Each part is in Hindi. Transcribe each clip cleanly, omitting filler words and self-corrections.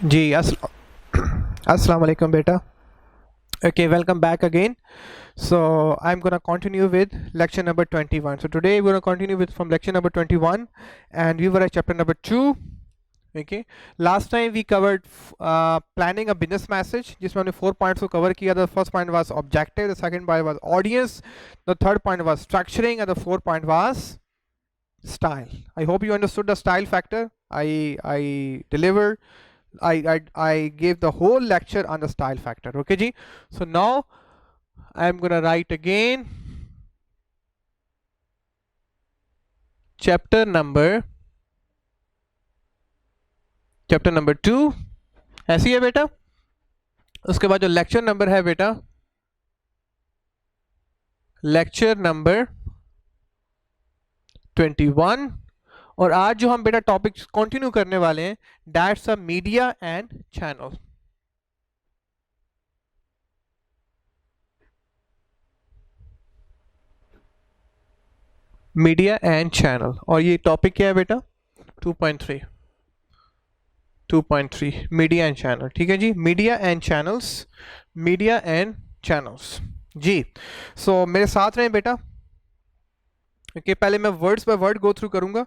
जी अस्सलाम वालेकुम बेटा. Okay, welcome back again. So I'm gonna continue with lecture number 21. So today we're gonna continue with from lecture number 21, and we were at chapter number 2. Okay, last time we covered planning a business message जिसमें हमने 4 points को cover किया. The first point was objective, the second point was audience, the third point was structuring, and the fourth point was style. I hope you understood the style factor. I delivered. I gave the whole lecture on the style factor. Okay ji. So now I'm gonna write again chapter number 2. ऐसी है बेटा. उसके बाद जो लेक्चर नंबर है बेटा, लेक्चर नंबर 21. और आज जो हम बेटा टॉपिक कंटिन्यू करने वाले हैं, that's a media and channel. Media and channel. और ये टॉपिक क्या है बेटा? 2.3 मीडिया एंड चैनल. ठीक है जी, media and channels, media and channels जी. सो मेरे साथ रहें बेटा. ओके, पहले मैं words by word go through करूंगा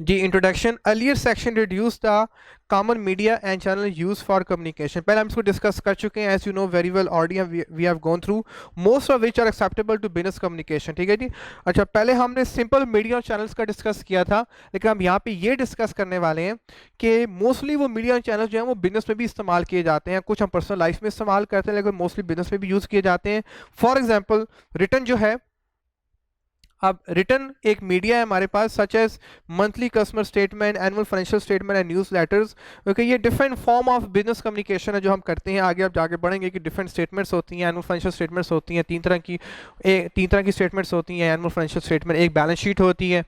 जी. Introduction. Earlier section reduce the common media and channel use for communication. पहले हम इसको डिस्कस कर चुके हैं, as you know very well audience, we have gone through most of which are acceptable to business communication. ठीक है जी. अच्छा, पहले हमने सिंपल मीडिया और चैनल्स का डिस्कस किया था, लेकिन हम यहाँ पे ये डिस्कस करने वाले हैं कि मोस्टली वो मीडिया और चैनल्स जो हैं वो बिजनेस में भी इस्तेमाल किए जाते हैं. कुछ हम पर्सनल लाइफ में इस्तेमाल करते हैं, लेकिन मोस्टली बिजनेस में भी यूज़ किए जाते हैं. फॉर एग्जाम्पल रिटर्न जो है, अब रिटर्न एक मीडिया है हमारे पास, such as monthly customer statement, annual financial statement and newsletters. Okay, ये different form of business communication है जो हम करते हैं. आगे आप जाके पढ़ेंगे कि डिफरेंट स्टेटमेंट्स होती हैं, एनुअल फाइनेंशियल स्टेटमेंट्स होती हैं, तीन तरह की स्टेटमेंट्स होती हैं. एनुअल फाइनेंशियल स्टेटमेंट, एक बैलेंस शीट होती है,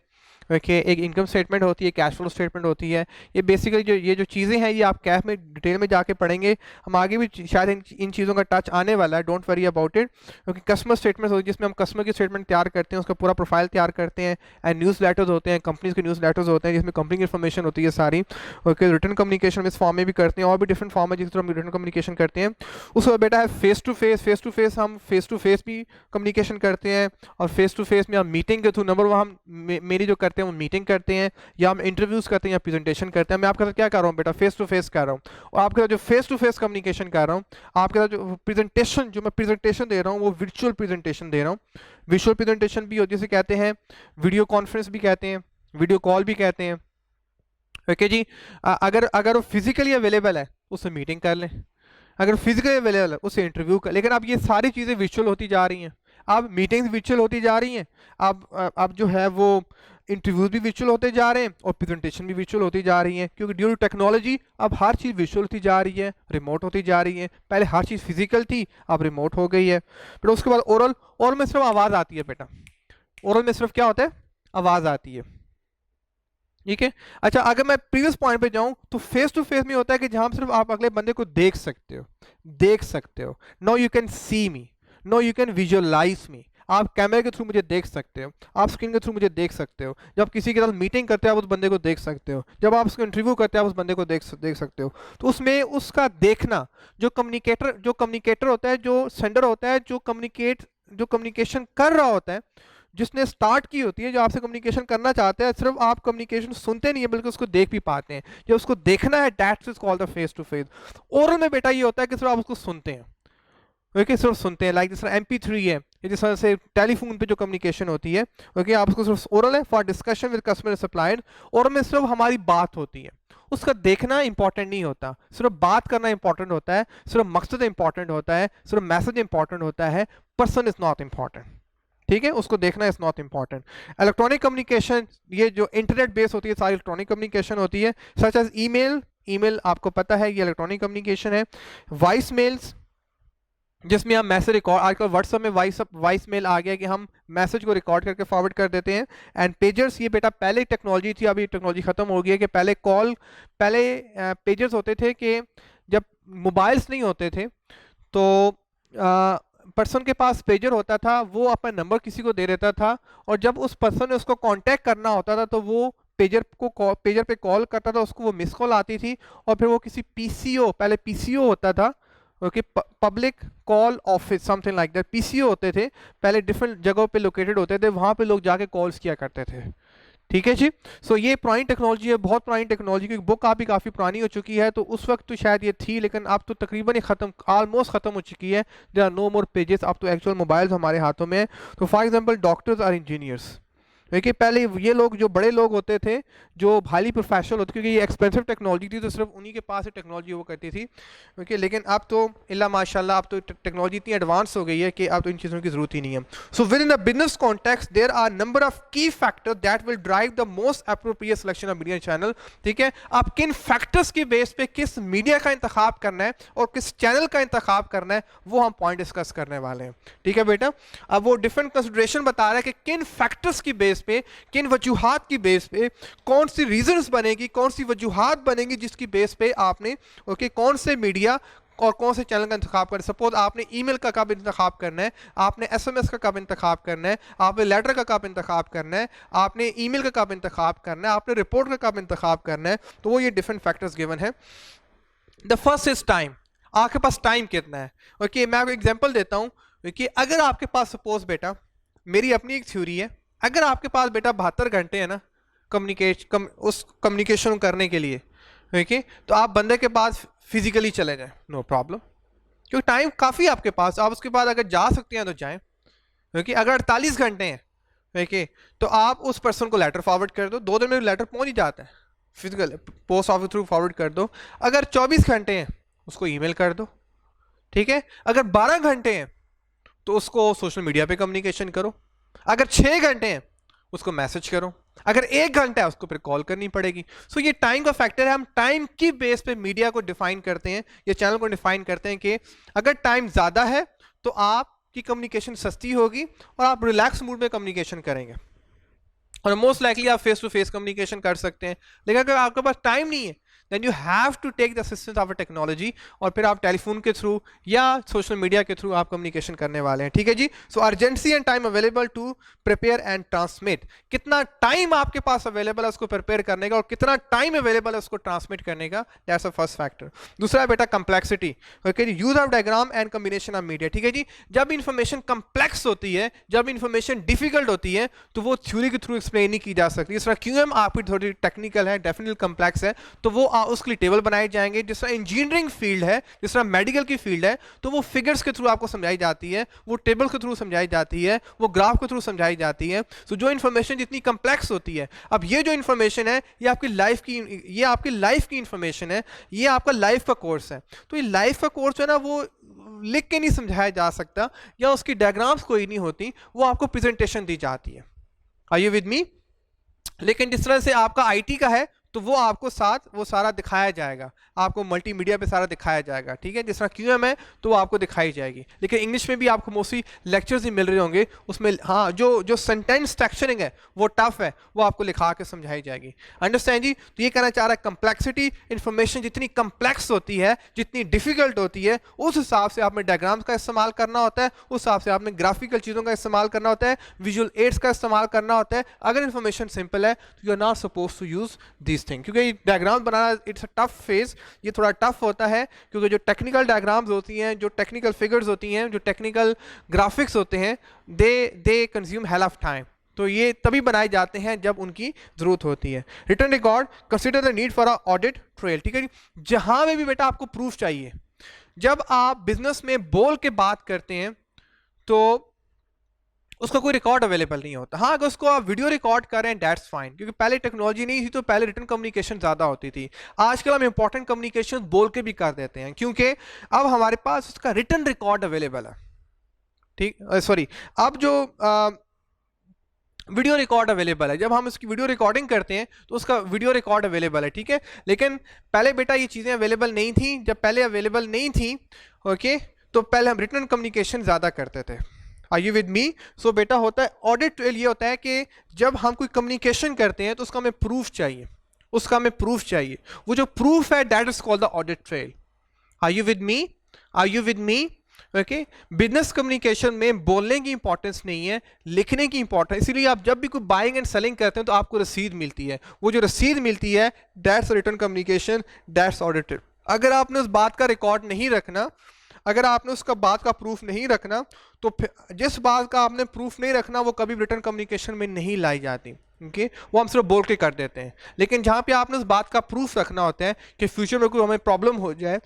ओके, एक इनकम स्टेटमेंट होती है, कैश फ्लो स्टेटमेंट होती है. ये बेसिकली जो चीज़ें हैं ये आप कैफ में डिटेल में जाके पढ़ेंगे. हम आगे भी शायद इन चीज़ों का टच आने वाला है, डोंट वरी अबाउट इट. क्योंकि कस्टमर स्टेटमेंट होती है जिसमें हम कस्टमर की स्टेटमेंट तैयार करते हैं, उसका पूरा प्रोफाइल तैयार करते हैं. एंड न्यूज़ लेटर्स होते हैं, कंपनीज के न्यूज़ लेटर्स होते हैं जिसमें कंपनी की इन्फॉर्मेशन होती है सारी. ओके, रिटर्न कम्युनिकेशन इस फॉर्म में भी करते हैं, और भी डिफरेंट फॉर्म है जिस तरह हम रिटर्न कम्युनिकेशन करते हैं. उसके बाद बेटा है फेस टू फेस. हम फेस टू फेस भी कम्युनिकेशन करते हैं, और फेस टू फेस में हम मीटिंग के थ्रू नंबर वन हम मेरी जो करते हैं वो मीटिंग करते हैं, या हम इंटरव्यूज करते हैं, या प्रेजेंटेशन करते हैं. मैं आपके साथ क्या कर रहा हूँ बेटा? फेस टू फेस कर रहा हूँ. और आपके साथ जो फेस टू फेस कम्युनिकेशन कर रहा हूँ, आपके साथ जो प्रेजेंटेशन जो मैं प्रेजेंटेशन दे रहा हूँ वो वर्चुअल प्रेजेंटेशन दे रहा हूँ. विजुअल प्रेजेंटेशन भी होती है, जिसे कहते हैं वीडियो कॉन्फ्रेंस भी कहते हैं, वीडियो कॉल भी कहते हैं. ओके जी. अगर अगर वो फिजिकली अवेलेबल है उससे मीटिंग कर लें, अगर फिजिकली अवेलेबल है उससे इंटरव्यू कर. लेकिन अब ये सारी चीज़ें विजुअल होती जा रही हैं, अब मीटिंग्स विजुअल होती जा रही हैं, अब जो है वो इंटरव्यूज भी विजुअल होते जा रहे हैं, और प्रेजेंटेशन भी विजुअल होती जा रही हैं. क्योंकि ड्यू टू टेक्नोलॉजी अब हर चीज़ विजुअल होती जा रही है, रिमोट होती जा रही है. पहले हर चीज़ फिजिकल थी, अब रिमोट हो गई है. फिर उसके बाद ओरल. ओरल में सिर्फ आवाज़ आती है बेटा. ओरल में सिर्फ क्या होता है? आवाज़ आती है. ठीक है. अच्छा, अगर मैं प्रीवियस पॉइंट पे जाऊं तो फेस टू फेस में होता है कि जहां सिर्फ आप अगले बंदे को देख सकते हो, देख सकते हो. No you can see me, no you can visualize me. आप कैमरे के थ्रू मुझे देख सकते हो, आप स्क्रीन के थ्रू मुझे देख सकते हो. जब किसी के साथ मीटिंग करते हो आप उस बंदे को देख सकते हो, जब आप उसको इंटरव्यू करते हो आप उस बंदे को देख सकते हो. तो उसमें उसका देखना, जो कम्युनिकेटर होता है, जो सेंडर होता है, जो कम्युनिकेशन कर रहा होता है, जिसने स्टार्ट की होती है, जो आपसे कम्युनिकेशन करना चाहते हैं, सिर्फ आप कम्युनिकेशन सुनते नहीं है बल्कि उसको देख भी पाते हैं. जब उसको देखना है, that's is called the face to face. Oral में बेटा ये होता है कि सिर्फ आप उसको सुनते हैं. ओके, सिर्फ सुनते हैं. लाइक जिस तरह MP3 है, जिस तरह से टेलीफोन पे जो कम्युनिकेशन होती है. ओके, आप उसको सिर्फ ओरल है for discussion with customer supplier. Oral में सिर्फ हमारी बात होती है, उसका देखना इंपॉर्टेंट नहीं होता, सिर्फ बात करना इंपॉर्टेंट होता है, सिर्फ मकसद इंपॉर्टेंट होता है, सिर्फ मैसेज इंपॉर्टेंट होता है, पर्सन इज नॉट इंपॉर्टेंट. ठीक है, उसको देखना is not important. Electronic communication, ये जो इंटरनेट बेस होती है सारी इलेक्ट्रॉनिक कम्युनिकेशन होती है, सच एज ईमेल आपको पता है ये इलेक्ट्रॉनिक कम्युनिकेशन है. वॉइस मेल्स, जिसमें हम मैसेज रिकॉर्ड, आजकल व्हाट्सएप में वॉइस मेल आ गया कि हम मैसेज को रिकॉर्ड करके फॉरवर्ड कर देते हैं. एंड पेजर्स, ये बेटा पहले टेक्नोलॉजी थी, अभी टेक्नोलॉजी खत्म हो गई है. कि पहले पेजर्स होते थे कि जब मोबाइल्स नहीं होते थे तो पर्सन के पास पेजर होता था, वो अपना नंबर किसी को दे देता था, और जब उस पर्सन ने उसको कांटेक्ट करना होता था तो वो पेजर पे कॉल करता था, उसको वो मिस कॉल आती थी, और फिर वो किसी पीसीओ, पहले पीसीओ होता था, okay, public call office something like that, PCO होते थे पहले, डिफरेंट जगहों पे लोकेटेड होते थे, वहां पे लोग जाके कॉल्स किया करते थे। ठीक है जी। सो ये पुरानी टेक्नोलॉजी है, बहुत पुरानी टेक्नोलॉजी, की बुक आप भी काफ़ी पुरानी हो चुकी है, तो उस वक्त तो शायद ये थी, लेकिन अब तो तकरीबन ही खत्म, ऑलमोस्ट खत्म हो चुकी है। There are no more pages, अब तो एक्चुअल मोबाइल्स हमारे हाथों में है। तो फॉर एग्जांपल डॉक्टर्स और इंजीनियर्स, देखिए पहले ये लोग जो बड़े लोग होते थे, जो हाईली प्रोफेशनल होते, क्योंकि ये एक्सपेंसिव टेक्नोलॉजी थी, तो सिर्फ उन्हीं के पास ही टेक्नोलॉजी वो करती थी, ओके। लेकिन अब तो इल्ला माशाल्लाह, अब तो टेक्नोलॉजी इतनी एडवांस हो गई है कि अब तो इन चीज़ों की जरूरत ही नहीं है। So within the business context there are number of key factor that will drive the most appropriate selection of media channel. ठीक है, आप किन फैक्टर्स के बेस पे किस मीडिया का इंतखाब करना है और किस चैनल का इंतखाब करना है, वो हम पॉइंट डिस्कस करने वाले हैं। ठीक है बेटा, अब वो डिफरेंट कंसिडरेशन बता रहा है कि किन फैक्टर्स की बेस पे, किन वजूहात की बेस पे, कौन सी रीजंस बनेगी, कौन सी वजूहात बनेगी जिसकी बेस पे आपने ओके कौन से मीडिया और कौन से चैनल का इंतखाब करना है। सपोज आपने ईमेल का कब इंतखाब करना है, आपने एसएमएस का कब इंतखाब करना है, आपने लेटर का कब इंतखाब करना है, आपने ईमेल का कब इंतखाब करना है, आपने रिपोर्ट का कब इंतखाब करना है, तो वो ये डिफरेंट फैक्टर्स गिवन है। द फर्स्ट इज टाइम, आपके पास टाइम कितना है। ओके, मैं आपको एग्जांपल देता हूं कि अगर आपके पास सपोज बेटा, मेरी अपनी एक थ्योरी है, अगर आपके पास बेटा 72 घंटे है ना उस कम्युनिकेशन करने के लिए, ओके, तो आप बंदे के पास फिजिकली चले जाएं, नो प्रॉब्लम, क्योंकि टाइम काफ़ी आपके पास, आप उसके बाद अगर जा सकते हैं तो जाएं, ओके। अगर 48 घंटे हैं, ओके, तो आप उस पर्सन को लेटर फॉरवर्ड कर दो, 2 दिन में लेटर पहुंच ही जाता है, physical post office through forward कर दो। अगर 24 घंटे हैं उसको ईमेल कर दो, ठीक है। अगर 12 घंटे हैं तो उसको सोशल मीडिया पे कम्युनिकेशन करो। अगर 6 घंटे हैं उसको मैसेज करो। अगर 1 घंटा है उसको फिर कॉल करनी पड़ेगी। सो ये टाइम का फैक्टर है, हम टाइम की बेस पे मीडिया को डिफाइन करते हैं, ये चैनल को डिफाइन करते हैं कि अगर टाइम ज़्यादा है तो आपकी कम्युनिकेशन सस्ती होगी और आप रिलैक्स मूड में कम्युनिकेशन करेंगे, और मोस्ट लाइकली आप फेस टू फेस कम्युनिकेशन कर सकते हैं। लेकिन अगर आपके पास टाइम नहीं है, then you have to take the assistance of a technology, और फिर आप टेलीफोन के थ्रू या सोशल मीडिया के थ्रू आप कम्युनिकेशन करने वाले हैं। ठीक है जी। So urgency and time available to prepare and transmit, कितना टाइम आपके पास अवेलेबल है उसको प्रिपेयर करने का और कितना टाइम अवेलेबल है उसको ट्रांसमिट करने का, दैट्स अ फर्स्ट फैक्टर। दूसरा है बेटा complexity, okay, use of diagram and combination of media. ठीक है जी, जब इंफॉर्मेशन कंप्लेक्स होती है, जब इंफॉर्मेशन डिफिकल्ट होती है, तो वो थ्योरी के थ्रू एक्सप्लेन नहीं की जा सकती। जिस तरह क्यूएम आपकी थोड़ी टेक्निकल है, डेफिनेटली कंप्लेक्स है, तो वो उसके लिए टेबल बनाए जाएंगे। जिस तरह इंजीनियरिंग फील्ड है, जिस तरह मेडिकल की फील्ड है, तो वो फिगर्स के थ्रू आपको समझाई जाती है, वो टेबल के थ्रू समझाई जाती है, वो ग्राफ के थ्रू समझाई जाती है। सो जो इन्फॉर्मेशन जितनी कंप्लेक्स होती है, अब ये जो इन्फॉर्मेशन है ये आपकी लाइफ की इन्फॉर्मेशन है, ये आपका लाइफ का कोर्स है। तो ये लाइफ का कोर्स है ना, वो लिख के नहीं समझाया जा सकता, या उसकी डायग्राम्स कोई नहीं होती, वो आपको प्रेजेंटेशन दी जाती है। Are you with me? लेकिन जिस तरह से आपका आईटी का है, तो वो आपको साथ वो सारा दिखाया जाएगा, आपको मल्टीमीडिया पे सारा दिखाया जाएगा। ठीक है, जिस तरह क्यूएम है तो वो आपको दिखाई जाएगी। लेकिन इंग्लिश में भी आपको मोस्टली लेक्चर्स ही मिल रहे होंगे, उसमें हाँ जो सेंटेंस स्ट्रक्चरिंग है वो टफ है, वो आपको लिखा के समझाई जाएगी। अंडरस्टैंड जी? तो ये कहना चाह रहा है कंप्लेक्सिटी, इंफॉर्मेशन जितनी कंप्लेक्स होती है, जितनी डिफिकल्ट होती है, उस हिसाब से आपने डायग्राम्स का इस्तेमाल करना होता है, उस हिसाब से आपने ग्राफिकल चीज़ों का इस्तेमाल करना होता है, विजुअल एड्स का इस्तेमाल करना होता है। अगर इन्फॉर्मेशन सिंपल है तो you are not suppose to use this thing, क्योंकि diagram banana it's a tough phase, ये थोड़ा टफ होता है, क्योंकि जो टेक्निकल डायग्राम्स होती हैं, जो टेक्निकल फिगर्स होती हैं, जो टेक्निकल ग्राफिक्स होते हैं, they consume hell of time. तो ये तभी बनाए जाते हैं जब उनकी जरूरत होती है। Written record, consider the need for a audit trail. ठीक है जी, जहां में भी बेटा आपको प्रूफ चाहिए, जब आप बिजनेस में बोल के बात करते हैं तो उसका कोई रिकॉर्ड अवेलेबल नहीं होता। हाँ, अगर उसको आप वीडियो रिकॉर्ड कर रहे हैं दैट्स फाइन, क्योंकि पहले टेक्नोलॉजी नहीं थी तो पहले रिटन कम्युनिकेशन ज़्यादा होती थी। आजकल हम इंपॉर्टेंट कम्युनिकेशन बोल के भी कर देते हैं, क्योंकि अब हमारे पास उसका रिटन रिकॉर्ड अवेलेबल है। ठीक, सॉरी, अब जो वीडियो रिकॉर्ड अवेलेबल है, जब हम उसकी वीडियो रिकॉर्डिंग करते हैं तो उसका वीडियो रिकॉर्ड अवेलेबल है। ठीक है, लेकिन पहले बेटा ये चीज़ें अवेलेबल नहीं थी। जब पहले अवेलेबल नहीं थी, ओके, तो पहले हम रिटन कम्युनिकेशन ज़्यादा करते थे। Are you with me? So बेटा होता है ऑडिट ट्रेल, ये होता है कि जब हम कोई कम्युनिकेशन करते हैं तो उसका हमें प्रूफ चाहिए, वो जो प्रूफ है that is called the audit trail. Are you with me? Okay, business communication में बोलने की इंपॉर्टेंस नहीं है, लिखने की इंपॉर्टेंस। इसीलिए आप जब भी कोई बाइंग एंड सेलिंग करते हैं तो आपको रसीद मिलती है, वो जो रसीद मिलती है that's written communication, that's audited. अगर आपने उस बात का रिकॉर्ड नहीं रखना, अगर आपने उसका बात का प्रूफ नहीं रखना, तो जिस बात का आपने प्रूफ नहीं रखना वो कभी रिटर्न कम्युनिकेशन में नहीं लाई जाती। ओके, वो हम सिर्फ बोल के कर देते हैं। लेकिन जहाँ पे आपने उस बात का प्रूफ रखना होता है कि फ्यूचर में कोई हमें प्रॉब्लम हो जाए,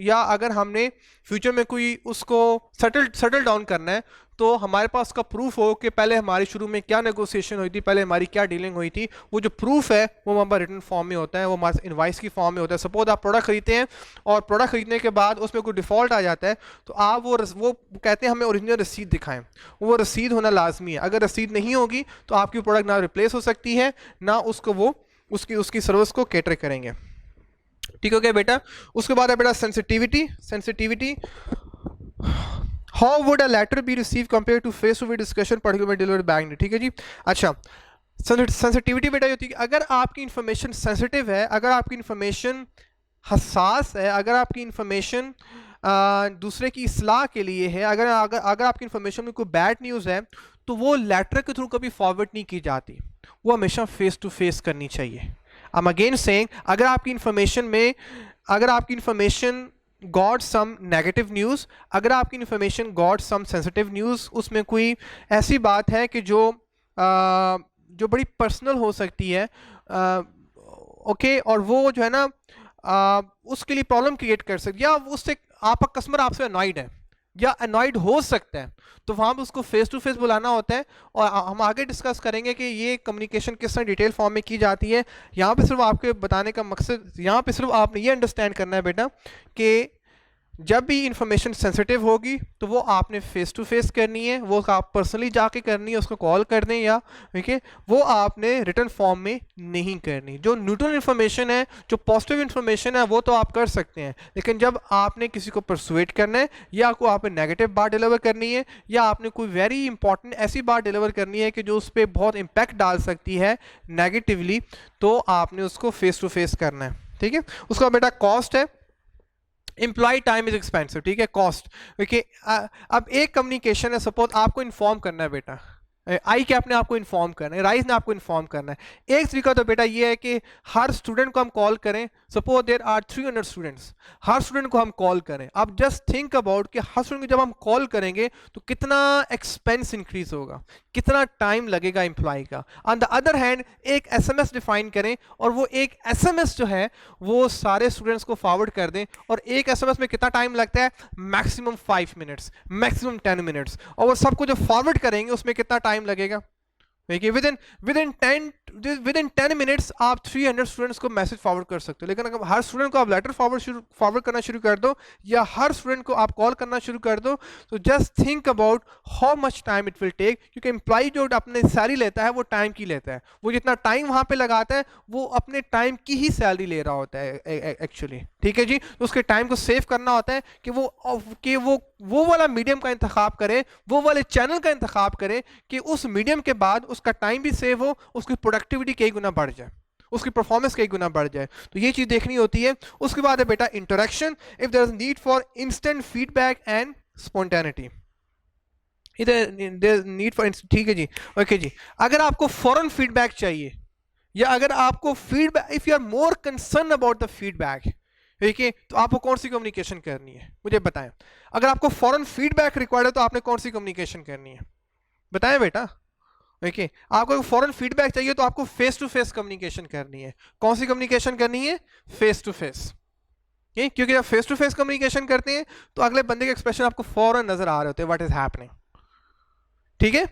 या अगर हमने फ्यूचर में कोई उसको सेटल डाउन करना है, तो हमारे पास उसका प्रूफ हो कि पहले हमारी शुरू में क्या नेगोशिएशन हुई थी, पहले हमारी क्या डीलिंग हुई थी। वो जो प्रूफ है वो हमारे रिटर्न फॉर्म में होता है, वो हमारे इनवाइस की फॉर्म में होता है। सपोज आप प्रोडक्ट खरीदते हैं और प्रोडक्ट खरीदने के बाद उसमें कोई डिफॉल्ट आ जाता है, तो आप वो कहते हैं हमें ओरिजिनल रसीद दिखाएं। वो रसीद होना लाजमी है। अगर रसीद नहीं होगी तो आपकी प्रोडक्ट ना रिप्लेस हो सकती है, ना उसको वो उसकी सर्विस को कैटर करेंगे। ठीक हो गया बेटा। उसके बाद है बेटा sensitivity. How would a letter be receive compare to face to face discussion particular delivered bank. ठीक है जी। अच्छा, सेंसिटिविटी बेटा होती है कि अगर आपकी इंफॉर्मेशन सेंसिटिव है, अगर आपकी इंफॉर्मेशन हसास है, अगर आपकी इंफॉर्मेशन दूसरे की इस्लाह के लिए है, अगर आपकी इंफॉर्मेशन में कोई बैड न्यूज़ है, तो वो लेटर के थ्रू कभी फॉरवर्ड नहीं की जाती, वो हमेशा फेस टू फेस करनी चाहिए। आई एम अगेन सेइंग, अगर आपकी information got some negative news, अगर आपकी information got some sensitive news, उसमें कोई ऐसी बात है कि जो बड़ी पर्सनल हो सकती है, ओके, और वो जो है ना उसके लिए प्रॉब्लम क्रिएट कर सकती है, या उससे आपका कस्टमर आपसे अनॉइड है या अनॉइड हो सकता है, तो वहाँ पर उसको फेस टू फेस बुलाना होता है। और हम आगे डिस्कस करेंगे कि ये कम्युनिकेशन किस तरह डिटेल फॉर्म में की जाती है। यहाँ पे सिर्फ आपके बताने का मकसद, यहाँ पे सिर्फ आपने ये अंडरस्टैंड करना है बेटा कि जब भी इंफॉर्मेशन सेंसिटिव होगी तो वो आपने फेस टू फेस करनी है, वो आप पर्सनली जाके करनी है, उसको कॉल कर दें या ठीक है, वो आपने रिटर्न फॉर्म में नहीं करनी। जो न्यूट्रल इंफॉर्मेशन है, जो पॉजिटिव इंफॉर्मेशन है, वो तो आप कर सकते हैं, लेकिन जब आपने किसी को परसुएट करना है, या को आपने नेगेटिव बात डिलीवर करनी है, या आपने कोई वेरी इंपॉर्टेंट ऐसी बात डिलीवर करनी है कि जो उस पर बहुत इम्पैक्ट डाल सकती है नेगेटिवली, तो आपने उसको फेस टू फेस करना है। ठीक है। उसका बेटा कॉस्ट है, एम्प्लॉय टाइम इज एक्सपेंसिव। ठीक है, कॉस्ट। ओके, अब एक कम्युनिकेशन है, सपोज आपको इन्फॉर्म करना है बेटा, आई कैप ने आपको इन्फॉर्म करना है, राइज ने आपको इन्फॉर्म करना है। एक तरीका तो बेटा ये है कि हर स्टूडेंट को हम कॉल करें। सपोज देयर आर 300 स्टूडेंट्स, हर स्टूडेंट को हम कॉल करें। अब जस्ट थिंक अबाउट कि हर स्टूडेंट को जब हम कॉल करेंगे तो कितना एक्सपेंस इंक्रीज होगा, कितना टाइम लगेगा एम्प्लॉय का। ऑन द अदर हैंड एक एसएमएस डिफाइन करें, और वो एक एसएमएस जो है वो सारे स्टूडेंट्स को फॉरवर्ड कर दें, और एक एसएमएस में कितना टाइम लगता है, मैक्सिमम 5 मिनट्स, मैक्सिमम 10 मिनट्स, और वो सबको जो फॉरवर्ड करेंगे उसमें कितना टाइम लगेगा। देखिए विद इन 10 मिनट्स आप 300 स्टूडेंट्स को मैसेज फॉरवर्ड कर सकते हो। लेकिन अगर हर स्टूडेंट को आप लेटर फॉरवर्ड करना शुरू कर दो, या हर स्टूडेंट को आप कॉल करना शुरू कर दो, तो just think about how much time it will take. क्योंकि एम्प्लॉय जो अपने सैलरी लेता है वो टाइम की लेता है, वो जितना टाइम वहां पे लगाता है वो अपने टाइम की ही सैलरी ले रहा होता है एक्चुअली। ठीक है जी। तो उसके टाइम को सेव करना होता है कि वो वाला मीडियम का इंतखाब करे, वो वाले चैनल का इंतखाब करे कि उस मीडियम के बाद उसका टाइम भी सेव हो, उसकी प्रोडक्टिविटी कई गुना बढ़ जाए, उसकी परफॉर्मेंस कई गुना बढ़ जाए। तो ये चीज देखनी होती है। उसके बाद है बेटा interaction. If there is need for instant feedback and spontaneity, इधर नीड फॉर, ठीक है जी, ओके जी। अगर आपको फौरन फीडबैक चाहिए, या अगर आपको feedback, if you are more concern about the feedback, ठीक है, तो आपको कौन सी कम्युनिकेशन करनी है, मुझे बताएं। अगर आपको फौरन फीडबैक रिक्वायर्ड है तो आपने कौन सी कम्युनिकेशन करनी है, बताएं बेटा। देखिए, आपको फौरन फीडबैक चाहिए तो आपको फेस टू फेस कम्युनिकेशन करनी है। कौन सी कम्युनिकेशन करनी है, फेस टू फेस। क्योंकि जब फेस टू फेस कम्युनिकेशन करते हैं तो अगले बंदे के एक्सप्रेशन आपको फौरन नजर आ रहे होते हैं, व्हाट इज हैपनिंग। ठीक है।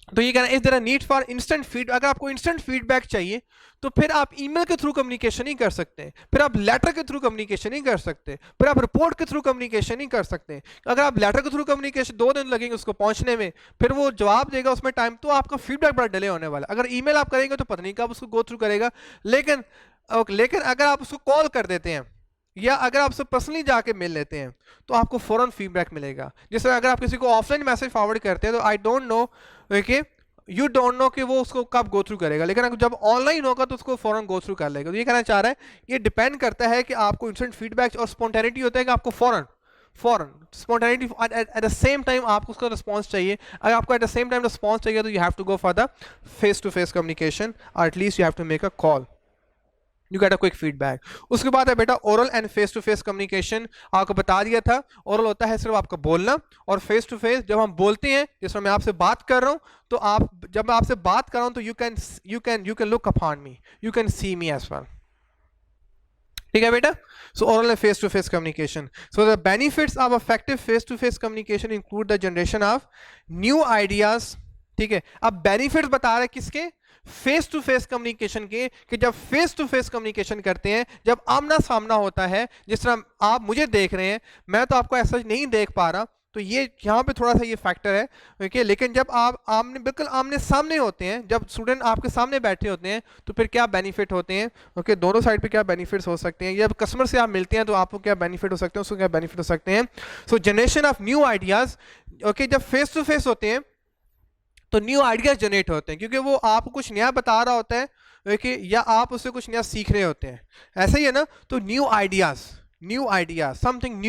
तो ये कहना, if there are need for instant feed, अगर आपको इंस्टेंट फीडबैक चाहिए तो फिर आप ईमेल के थ्रू कम्युनिकेशन नहीं कर सकते, फिर आप लेटर के थ्रू कम्युनिकेशन नहीं कर सकते, फिर आप रिपोर्ट के थ्रू कम्युनिकेशन नहीं कर सकते। अगर आप लेटर के थ्रू कम्युनिकेशन 2 दिन लगेंगे उसको पहुंचने में, फिर वो जवाब देगा उसमें टाइम, तो आपका फीडबैक बड़ा डिले होने वाला। अगर ईमेल आप करेंगे तो पता नहीं कब उसको गो थ्रू करेगा। लेकिन अगर आप उसको कॉल कर देते हैं, या अगर आप उससे पर्सनली जाके मिल लेते हैं, तो आपको फौरन फीडबैक मिलेगा। जैसे अगर आप किसी को ऑफलाइन मैसेज फॉरवर्ड करते हैं तो I don't know, okay, you don't know कि वो उसको कब गो थ्रू करेगा, लेकिन अगर जब ऑनलाइन होगा तो उसको फौरन गो थ्रू कर लेगा। तो ये कहना चाह रहा है, ये डिपेंड करता है कि आपको इंस्टेंट फीडबैक और स्पॉन्टेनिटी होता है कि आपको फौरन फॉरन spontaneity at the same time आपको उसका रिस्पॉन्स चाहिए. अगर आपको at the same time response चाहिए तो you have to go for the face to face communication, और at least you have to make a call, you get a quick feedback. उसके बाद है बेटा oral and face to face communication. आपको बता दिया था ओरल होता है सिर्फ आपका बोलना, और फेस टू फेस जब हम बोलते हैं, जिस मैं आपसे बात कर रहा हूं, तो आप जब मैं आपसे बात कर रहा हूं तो you can look upon me, you can see me as well. ठीक है बेटा. So oral and face to face communication. So the benefits of effective face to face communication include the generation of new ideas. ठीक है, अब बेनिफिट्स बता रहे हैं किसके, फेस टू फेस कम्युनिकेशन के, कि जब फेस टू फेस कम्युनिकेशन करते हैं, जब आमना सामना होता है, जिस तरह आप मुझे देख रहे हैं, मैं तो आपको ऐसा नहीं देख पा रहा, तो ये यहाँ पे थोड़ा सा ये फैक्टर है. ओके, लेकिन जब आप बिल्कुल आमने सामने होते हैं, जब स्टूडेंट आपके सामने बैठे होते हैं, तो फिर क्या बेनिफिट होते हैं. ओके, दोनों साइड पे क्या बेनिफिट्स हो सकते हैं. जब कस्टमर से आप मिलते हैं तो आपको क्या बेनिफिट हो सकते हैं, उसको क्या बेनिफिट हो सकते हैं. सो generation of new ideas. Okay, जब फेस टू फेस होते हैं तो न्यू आइडियाज जनरेट होते हैं, क्योंकि वो आपको कुछ नया बता रहा होता है, ओके, या आप उससे कुछ नया सीख रहे होते हैं. ऐसा ही है ना. तो न्यू आइडियाज, समथिंग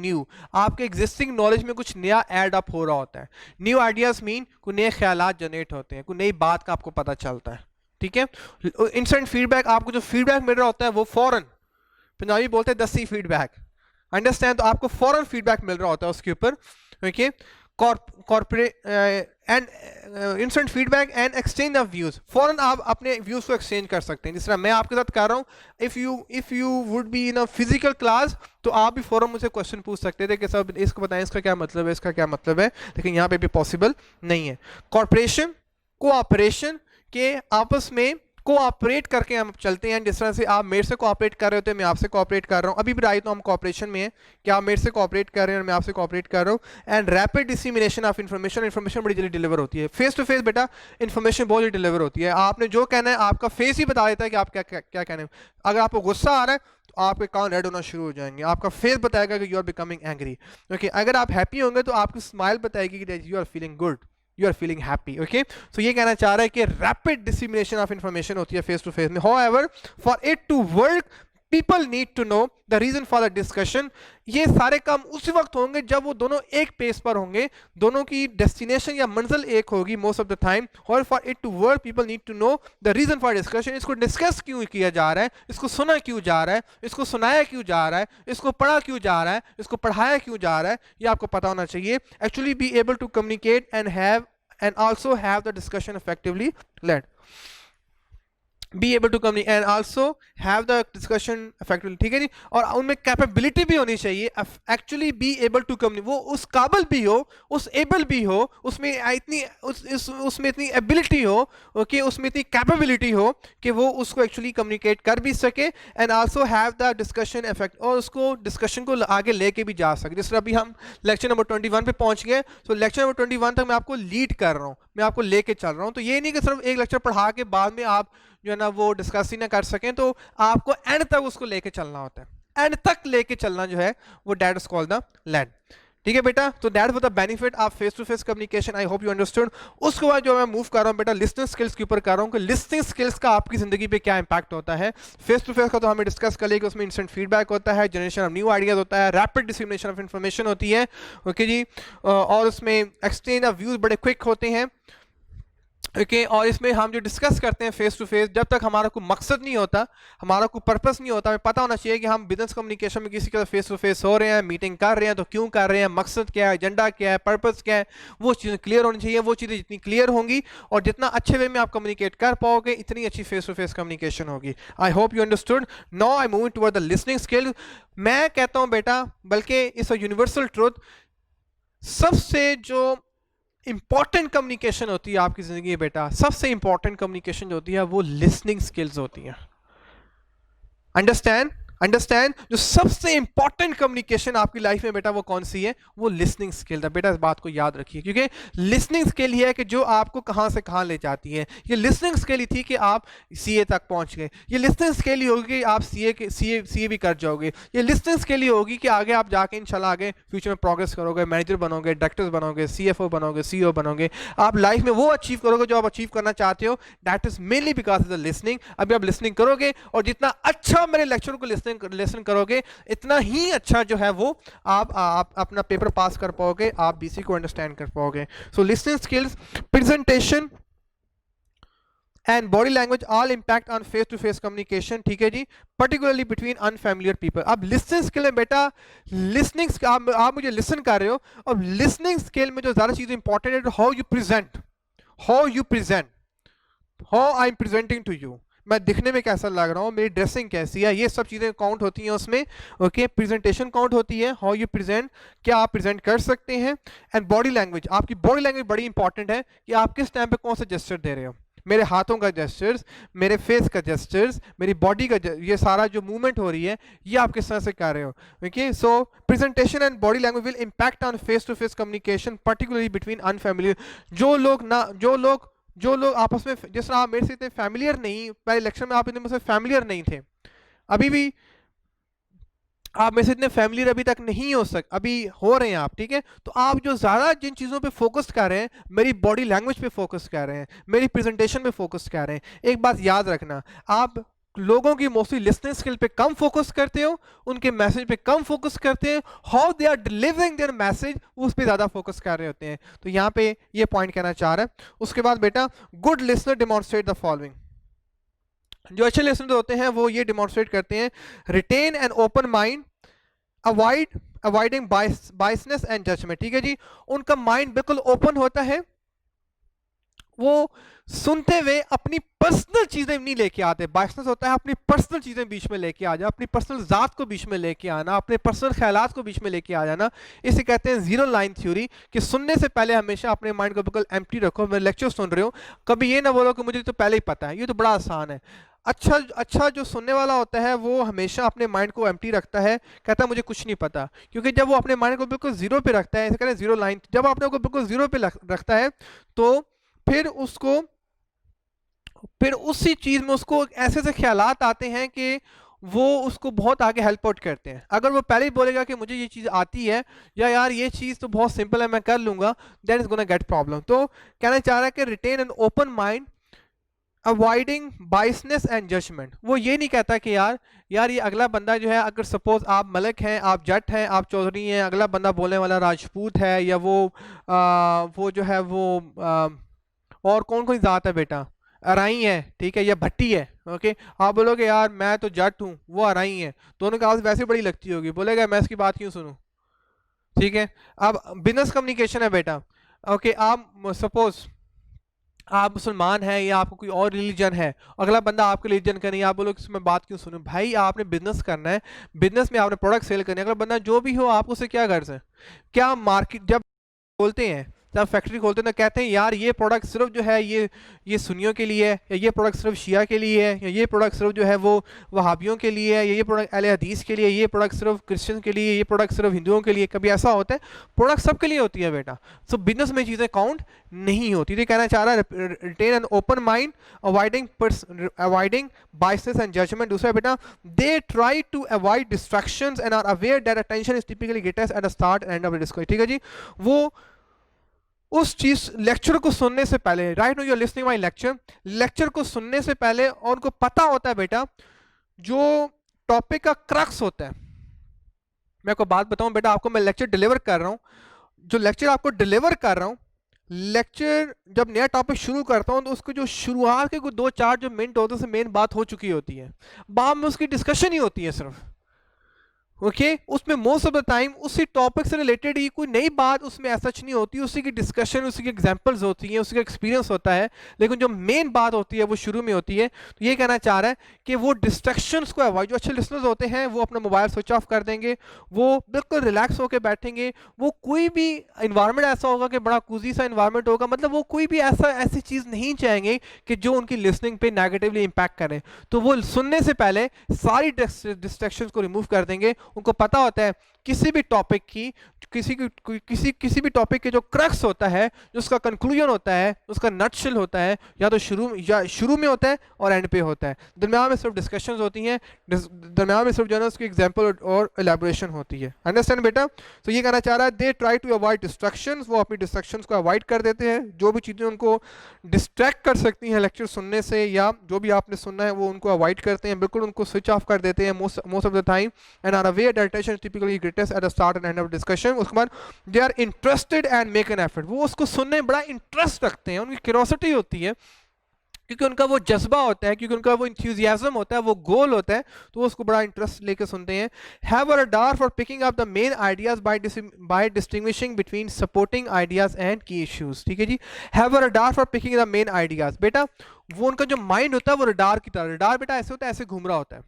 न्यू, आपके एग्जिस्टिंग नॉलेज में कुछ नया ऐड अप हो रहा होता है. न्यू आइडियाज मीन कोई नए ख्यालात जनरेट होते हैं, कोई नई बात का आपको पता चलता है. ठीक है. इंस्टेंट फीडबैक, आपको जो फीडबैक मिल रहा होता है वो फौरन, पंजाबी बोलते हैं दसी फीडबैक, अंडरस्टैंड. तो आपको फौरन फीडबैक मिल रहा होता है उसके ऊपर. Okay, corporate and instant feedback and exchange of views, फौरन आप अपने व्यूज को एक्सचेंज कर सकते हैं. जिस तरह मैं आपके साथ कर रहा हूँ, if you would be in a physical class, तो आप भी फौरन मुझे क्वेश्चन पूछ सकते थे कि सब इसको बताएं, इसका क्या मतलब है, इसका क्या मतलब है, लेकिन यहाँ पे भी पॉसिबल नहीं है. कॉर्पोरेशन, कोऑपरेशन के आपस में कोऑपरेट करके हम चलते हैं. जिस तरह से आप मेरे से कोऑपरेट कर रहे होते हैं, मैं आपसे कोऑपरेट कर रहा हूं. अभी भी राइट, तो हम कोऑपरेशन में हैं कि आप मेरे से कोऑपरेट कर रहे हैं और मैं आपसे कोऑपरेट कर रहा हूं. And rapid dissemination of information बड़ी जल्दी डिलीवर होती है. फेस टू फेस बेटा इन्फॉर्मेशन बहुत जल्दी डिलीवर होती है. आपने जो कहना है, आपका फेस ही बता देता है कि आप क्या क्या, क्या कहना है. अगर आपको गुस्सा आ रहा है तो आपके कान रेड होना शुरू हो जाएंगे, आपका फेस बताएगा कि you are becoming angry. Okay, अगर आप हैप्पी होंगे तो आपकी स्माइल बताएगी कि you are feeling good, you are feeling happy. Okay, so ये कहना चाह रहा है कि rapid dissemination of information होती है face to face में. However, for it to work, people need to know the reason for the discussion. ये सारे काम उसी वक्त होंगे जब वो दोनों एक पेज पर होंगे, दोनों की डेस्टिनेशन या मंजिल एक होगी most of the time. However, for it to work, people need to know the reason for discussion. इसको डिस्कस क्यों किया जा रहा है, इसको सुना क्यों जा रहा है, इसको सुनाया क्यों जा रहा है, इसको पढ़ा क्यों जा रहा है, इसको पढ़ाया क्यों जा रहा है, ये आपको पता होना चाहिए. Actually be able to communicate and also have the discussion effectively led. Be able to communicate and also have the discussion effectively. ठीक है जी. और उनमें कैपेबिलिटी भी होनी चाहिए. Actually be able to communicate, वो उस काबिल भी हो, उस एबल भी हो, उसमें इतनी उसमें इतनी एबिलिटी हो, ओके, उसमें इतनी कैपेबिलिटी हो कि वो उसको एक्चुअली कम्युनिकेट कर भी सके. And also have the discussion effect, और उसको डिस्कशन को आगे लेके भी जा सके. जिस तरह अभी हम लेक्चर नंबर 21 पे पहुंच गए, तो लेक्चर नंबर 21 तक मैं आपको लीड कर रहा हूँ, मैं आपको लेके चल रहा हूँ. तो ये नहीं कि सिर्फ एक लेक्चर पढ़ा के बाद में आप जो है ना वो डिस्कस ही ना कर सकें, तो आपको एंड तक उसको लेके चलना होता है. एंड तक लेके चलना जो है वो that is called the land. ठीक है बेटा. तो that was the benefit of face to face communication. I hope you understood. उसके बाद जो मैं मूव कर रहा हूँ बेटा लिसनिंग स्किल्स के ऊपर कर रहा हूँ कि लिसनिंग स्किल्स का आपकी जिंदगी पे क्या इंपैक्ट होता है. फेस टू फेस का तो हमें डिस्कस कर लेंगे, उसमें इंस्टेंट फीडबैक होता है, जनरेशन ऑफ न्यू आइडियाज होता है, रैपिड डिसिमिनेशन ऑफ इंफॉर्मेशन होती है. ओके जी. और उसमें एक्सचेंज ऑफ व्यूज बड़े क्विक होते हैं. ओके, और इसमें हम जो डिस्कस करते हैं फेस टू फेस, जब तक हमारा कोई मकसद नहीं होता, हमारा कोई पर्पस नहीं होता, हमें पता होना चाहिए कि हम बिजनेस कम्युनिकेशन में किसी के साथ फेस टू फेस हो रहे हैं, मीटिंग कर रहे हैं, तो क्यों कर रहे हैं, मकसद क्या है, एजेंडा क्या है, पर्पस क्या है, वो चीज़ें क्लियर होनी चाहिए. वो चीज़ें जितनी क्लियर होंगी और जितना अच्छे वे में आप कम्युनिकेट कर पाओगे, इतनी अच्छी फेस टू फेस कम्युनिकेशन होगी. आई hope you understood. Now I moving toward the listening skill. मैं कहता हूँ बेटा, बल्कि इस यूनिवर्सल ट्रूथ, सबसे जो इंपॉर्टेंट कम्युनिकेशन होती है आपकी जिंदगी में बेटा, सबसे इंपॉर्टेंट कम्युनिकेशन जो होती है वो लिसनिंग स्किल्स होती है. अंडरस्टैंड. जो सबसे इंपॉर्टेंट कम्युनिकेशन आपकी लाइफ में बेटा वो कौन सी है, वो लिसनिंग स्किल है. बेटा इस बात को याद रखिए, क्योंकि लिसनिंग स्किल ही है कि जो आपको कहां से कहां ले जाती है. ये लिसनिंग स्किल ही थी कि आप सीए तक पहुंच गए. ये लिसनिंग स्किल ही होगी कि आप सीए भी कर जाओगे. ये लिसनिंग स्किल ही होगी कि आगे आप जाके इंशाल्लाह आगे फ्यूचर में प्रोग्रेस करोगे, मैनेजर बनोगे, डायरेक्टर बनोगे, सीएफओ बनोगे, सीईओ बनोगे. आप लाइफ में वो अचीव करोगे जो आप अचीव करना चाहते हो. That is mainly because of the listening. अभी आप लिसनिंग करोगे, और जितना अच्छा मेरे लेक्चर को लिसन करोगे इतना ही अच्छा जो है वो आप अपना पेपर पास कर पाओगे, आप बीसी को अंडरस्टैंड कर पाओगे। So listening skills, presentation and body language all impact on face to face communication, ठीक है जी, पर्टिकुलरली बिटवीन अनफैमिलियर पीपल। अब लिसनिंग स्किल में बेटा लिसनिंग आप मुझे लिसन कर रहे हो, अब लिसनिंग स्किल में जो ज़्यादा चीज़ें इंपॉर्टेंट है, how you present, how I am presenting to you, मैं दिखने में कैसा लग रहा हूँ, मेरी ड्रेसिंग कैसी है, ये सब चीज़ें काउंट होती हैं उसमें। ओके, प्रेजेंटेशन काउंट होती है, हाउ यू प्रेजेंट, क्या आप प्रेजेंट कर सकते हैं। एंड बॉडी लैंग्वेज, आपकी बॉडी लैंग्वेज बड़ी इंपॉर्टेंट है कि आप किस टाइम पे कौन सा जेस्चर दे रहे हो, मेरे हाथों का जेस्चर्स, मेरे फेस का जेस्चर्स, मेरी बॉडी का ये सारा जो मूवमेंट हो रही है ये आप किस तरह से कर रहे हो। Okay, so presentation and body language will impact on face to face communication particularly between unfamiliar. जो लोग आपस में, जिस तरह आप मेरे से इतने फैमिलियर नहीं, पहले लेक्चर में आप इतने मुझसे फैमिलियर नहीं थे, अभी भी आप में से इतने फैमिलियर अभी तक नहीं अभी हो रहे हैं आप, ठीक है। तो आप जो ज़्यादा जिन चीज़ों पे फोकस कर रहे हैं, मेरी बॉडी लैंग्वेज पे फोकस कर रहे हैं, मेरी प्रेजेंटेशन पे फोकस कर रहे हैं। एक बात याद रखना, आप लोगों की मोस्टली लिसनिंग स्किल पे कम फोकस करते हो, उनके मैसेज पे कम फोकस करते हैं, how they are delivering their message उस पर ज़्यादा फोकस कर रहे होते हैं। तो यहाँ पे ये पॉइंट कहना चाह रहा है। उसके बाद बेटा, good listener demonstrate the following, जो अच्छे लिसनर होते हैं वो ये डिमॉन्स्ट्रेट करते हैं, retain an open mind, avoiding biasness and judgement, ठीक है जी। उनका माइंड बिल्कुल ओपन होता है, वो सुनते हुए अपनी पर्सनल चीजें नहीं लेके आते। बायसनेस होता है अपनी पर्सनल चीजें बीच में लेके आ जाना, अपनी पर्सनल जात को बीच में लेके आना, अपने पर्सनल ख्यालात को बीच में लेके आ जाना। इसे कहते हैं जीरो लाइन थ्योरी, कि सुनने से पहले हमेशा अपने माइंड को बिल्कुल एम्प्टी रखो। मैं लेक्चर सुन रहे हो, कभी ये ना बोलो कि मुझे तो पहले ही पता है, ये तो बड़ा आसान है। अच्छा जो सुनने वाला होता है वो हमेशा अपने माइंड को एम्प्टी रखता है, कहता है मुझे कुछ नहीं पता, क्योंकि जब वो अपने माइंड को बिल्कुल जीरो पे रखता है, इसे कहते हैं जीरो लाइन, जब अपने को बिल्कुल जीरो पे रखता है तो फिर उसी चीज में उसको ऐसे ऐसे ख्यालात आते हैं कि वो उसको बहुत आगे हेल्प आउट करते हैं। अगर वो पहले ही बोलेगा कि मुझे ये चीज़ आती है, या यार ये चीज़ तो बहुत सिंपल है मैं कर लूंगा, that is gonna get problem. तो कहना चाह रहा है कि retain an open mind, avoiding biasness and judgement. वो ये नहीं कहता कि यार ये अगला बंदा जो है, अगर सपोज आप मलिक हैं, आप जट हैं, आप चौधरी हैं, अगला बंदा बोलने वाला राजपूत है, या वो जो है वो और कौन कौन जात है बेटा, अराई है, ठीक है, या भट्टी है। ओके, आप बोलोगे यार मैं तो जट हूँ, वो अराई है, दोनों की आवाज़ वैसे बड़ी लगती होगी, बोलेगा मैं इसकी बात क्यों सुनूं, ठीक है। अब बिजनेस कम्युनिकेशन है बेटा। ओके, आप सपोज आप मुसलमान हैं या आपको कोई और रिलीजन है, अगला बंदा आपके रिलीजन का नहीं, आप बोलो कि मैं बात क्यों सुनूं। भाई आपने बिजनेस करना है, बिजनेस में आपने प्रोडक्ट सेल करना है, अगला बंदा जो भी हो आपको उससे क्या गर्ज है। क्या मार्केट जब बोलते हैं, जब फैक्ट्री खोलते हैं तो कहते हैं यार ये प्रोडक्ट सिर्फ जो है ये सुन्नियों के लिए है, या ये प्रोडक्ट सिर्फ शिया के लिए है, या ये प्रोडक्ट सिर्फ जो है वो वहाबियों के लिए है, या ये प्रोडक्ट अहले हदीस के लिए, ये प्रोडक्ट सिर्फ क्रिश्चियन के लिए, ये प्रोडक्ट सिर्फ हिंदुओं के लिए। कभी ऐसा होता है? प्रोडक्ट सबके लिए होती है बेटा। सो बिजनेस में चीज़ें काउंट नहीं होती। तो कहना चाह रहा है retain an open mind, avoiding biases and judgement. दूसरा बेटा, they try to avoid distractions and are aware that attention is typically greatest at the start and end of the discussion, ठीक है जी। वो उस चीज लेक्चर को सुनने से पहले, right no you are listening my lecture को सुनने से पहले, और उनको पता होता है बेटा जो टॉपिक का क्रक्स होता है। मैं आपको बात बताऊं बेटा, आपको मैं लेक्चर डिलीवर कर रहा हूं, जो लेक्चर आपको डिलीवर कर रहा हूं, लेक्चर जब नया टॉपिक शुरू करता हूं तो उसको जो शुरुआत के कुछ 2-4 जो मिनट होते हैं उसमें मेन बात हो चुकी होती है, बाद में उसकी डिस्कशन ही होती है सिर्फ। ओके, उसमें मोस्ट ऑफ द टाइम उसी टॉपिक से रिलेटेड ही कोई नई बात उसमें ऐसा नहीं होती, उसी की डिस्कशन, उसी की एग्जांपल्स होती हैं, उसी का एक्सपीरियंस होता है, लेकिन जो मेन बात होती है वो शुरू में होती है। तो ये कहना चाह रहा है कि वो डिस्ट्रैक्शंस को अवॉइड, जो अच्छे लिसनर्स होते हैं वो अपना मोबाइल स्विच ऑफ कर देंगे, वो बिल्कुल रिलैक्स होकर बैठेंगे, वो कोई भी इन्वायरमेंट ऐसा होगा कि बड़ा कूजी सा इन्वायरमेंट होगा, मतलब वो कोई भी ऐसी चीज़ नहीं चाहेंगे कि जो उनकी लिसनिंग पे नेगेटिवली इम्पैक्ट करें। तो वो सुनने से पहले सारी डिस्ट्रैक्शंस को रिमूव कर देंगे। उनको पता होता है किसी भी टॉपिक की, किसी भी टॉपिक के जो क्रक्स होता है, जो उसका कंक्लूजन होता है, उसका नटशेल होता है, या तो शुरू में होता है और एंड पे होता है। दरम्यान में सिर्फ डिस्कशंस होती हैं, दरम्यान में सिर्फ जो है उसकी एग्जांपल और एलैबोरेशन होती है। अंडरस्टैंड बेटा? तो ये कहना चाह रहा है they try to avoid distractions, वो अपनी डिस्ट्रैक्शंस को अवॉइड कर देते हैं। जो भी चीज़ें उनको डिस्ट्रैक्ट कर सकती हैं लेक्चर सुनने से, या जो भी आपने सुनना है वो उनको अवॉइड करते हैं, बिल्कुल उनको स्विच ऑफ कर देते हैं most of the time, and are aware that attention typically greatest at the start and end of discussion. उसके बाद they are interested and make an effort, वो उसको सुनने में बड़ा इंटरेस्ट रखते हैं, उनकी क्यूरियोसिटी होती है, क्योंकि उनका वो जज्बा होता है, क्योंकि उनका वो इंथ्यूजियाज्म होता है, वो गोल होता है, तो वो उसको बड़ा इंटरेस्ट लेके सुनते हैं। Have a radar for picking up the main ideas by distinguishing between supporting ideas and key issues. ठीक है जी, have a radar for picking the main ideas. बेटा वो उनका जो माइंड होता है वो रडार की तरह, रडार बेटा ऐसे होता है, ऐसे घूम रहा होता है,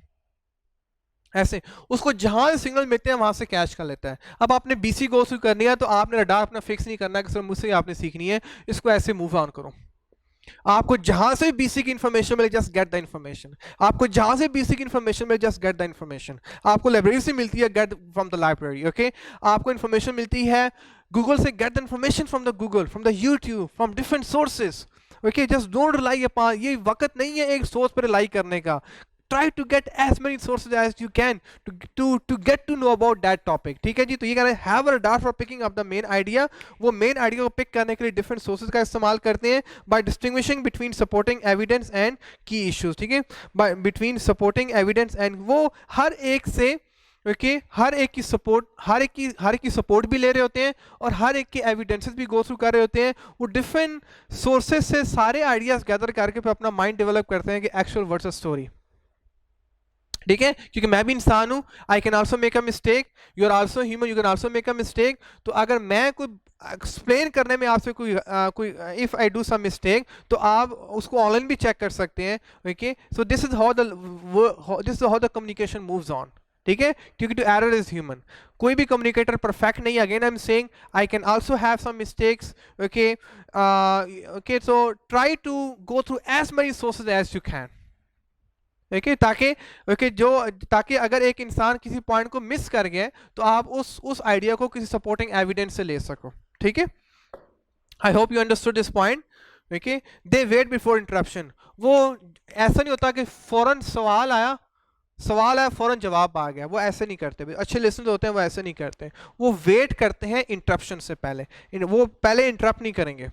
ऐसे उसको जहां से सिग्नल मिलते हैं वहां से कैच कर लेता है। अब आपने बीसी गो थ्रू करनी है तो आपने रडार अपना फिक्स नहीं करना कि सर मुझसे आपने सीखनी है, इसको ऐसे मूव ऑन करो। आपको जहां से बीसी की इंफॉर्मेशन मिले जस्ट गेट द इंफॉर्मेशन, आपको जहां से बीसी की इंफॉर्मेशन मिले जस्ट गेट द इंफॉर्मेशन। आपको लाइब्रेरी से मिलती है, get from the library. Okay, आपको इंफॉर्मेशन मिलती है गूगल से, get the information from the Google, from the YouTube, from different sources. Okay, just don't rely upon, ये वक्त नहीं है एक सोर्स पर रिलाई करने का। Try to get as many sources as you can to get to know about that topic। ठीक है जी, तो ये कहना है have a radar for picking up the main idea। वो main idea को pick करने के लिए different sources का इस्तेमाल करते हैं by distinguishing between supporting evidence and key issues। ठीक है, by between supporting evidence and, वो हर एक से हर एक की सपोर्ट भी ले रहे होते हैं और हर एक के एविडेंसेस भी गो थ्रू कर रहे होते हैं। वो डिफरेंट सोर्सेज से सारे आइडियाज गैदर करके फिर अपना माइंड डेवलप करते हैं कि एक्चुअल वर्सेस स्टोरी। ठीक है, क्योंकि मैं भी इंसान हूं, I can also make a mistake, you are also human, you can also make a mistake. तो अगर मैं कोई एक्सप्लेन करने में आपसे कोई if I do some mistake, तो आप उसको ऑनलाइन भी चेक कर सकते हैं। Okay, so this is how the communication moves on. ठीक है, क्योंकि टू एरर इज ह्यूमन, कोई भी कम्युनिकेटर परफेक्ट नहीं। Again I am saying I can also have some mistakes. Okay, so try to go through as many sources as you can. Okay, ताकि अगर एक इंसान किसी पॉइंट को मिस कर गया तो आप उस आइडिया को किसी सपोर्टिंग एविडेंस से ले सको। ठीक है, I hope you understood this point. Okay, they wait before interruption, वो ऐसा नहीं होता कि फौरन सवाल आया फौरन जवाब आ गया, वो ऐसे नहीं करते। अच्छे लिसनर होते हैं वो ऐसे नहीं करते, वो वेट करते हैं इंटरप्शन से पहले, वो पहले इंटरप्ट नहीं करेंगे।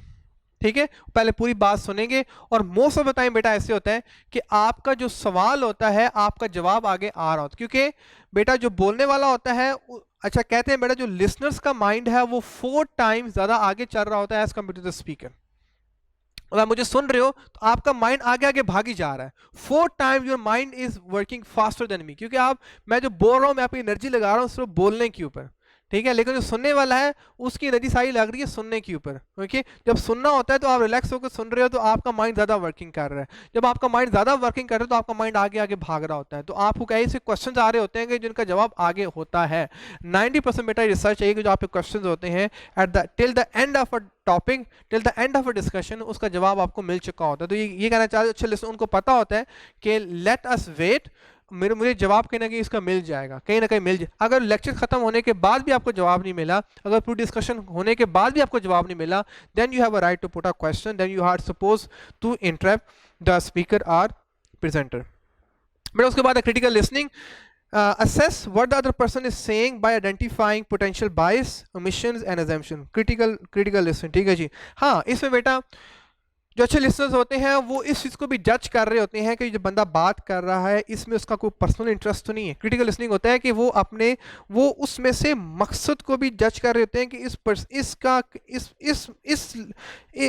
ठीक है, पहले पूरी बात सुनेंगे। और मोस्ट ऑफ द टाइम बेटा ऐसे होता है कि आपका जो सवाल होता है आपका जवाब आगे आ रहा होता है, क्योंकि बेटा जो बोलने वाला होता है, अच्छा कहते हैं बेटा जो लिसनर्स का माइंड है वो 4 टाइम्स ज्यादा आगे चल रहा होता है as compare to the speaker. अगर आप मुझे सुन रहे हो तो आपका माइंड आगे आगे भागी जा रहा है, 4 times your mind is working faster than me, क्योंकि मैं जो बोल रहा हूं मैं अपनी एनर्जी लगा रहा हूं सिर्फ बोलने के ऊपर। ठीक है, लेकिन जो सुनने वाला है उसकी एनर्जी सारी लग रही है सुनने के ऊपर। ओके, जब सुनना होता है तो आप रिलैक्स होकर सुन रहे हो तो आपका माइंड ज्यादा वर्किंग कर रहा है। जब आपका माइंड ज्यादा वर्किंग कर रहा है तो आपका माइंड आगे आगे भाग रहा होता है, तो आपको कई से क्वेश्चंस आ रहे होते हैं कि जिनका जवाब आगे होता है। 90% बेटा रिसर्च है कि जो आपके क्वेश्चंस होते हैं till the end of a topic, till the end of a discussion, उसका जवाब आपको मिल चुका होता है। तो ये कहना चाहते अच्छे लिसनर उनको पता होता है कि लेट अस वेट, मुझे जवाब कहीं ना कहीं इसका मिल जाएगा, कहीं ना कहीं मिल जाए। अगर लेक्चर खत्म होने के बाद भी आपको जवाब नहीं मिला, अगर पूरी डिस्कशन होने के बाद भी आपको जवाब नहीं मिला, then you have a right to put a question, then you are suppose to interrupt the speaker और प्रेजेंटर। बट उसके बाद critical listening, assess what the other person is saying by identifying potential bias, omissions and assumption। critical listening। ठीक है जी, हाँ इसमें बेटा जो अच्छे लिसनर्स होते हैं वो इस चीज़ को भी जज कर रहे होते हैं कि जो बंदा बात कर रहा है इसमें उसका कोई पर्सनल इंटरेस्ट तो नहीं है। क्रिटिकल लिसनिंग होता है कि वो उसमें से मकसद को भी जज कर रहे होते हैं कि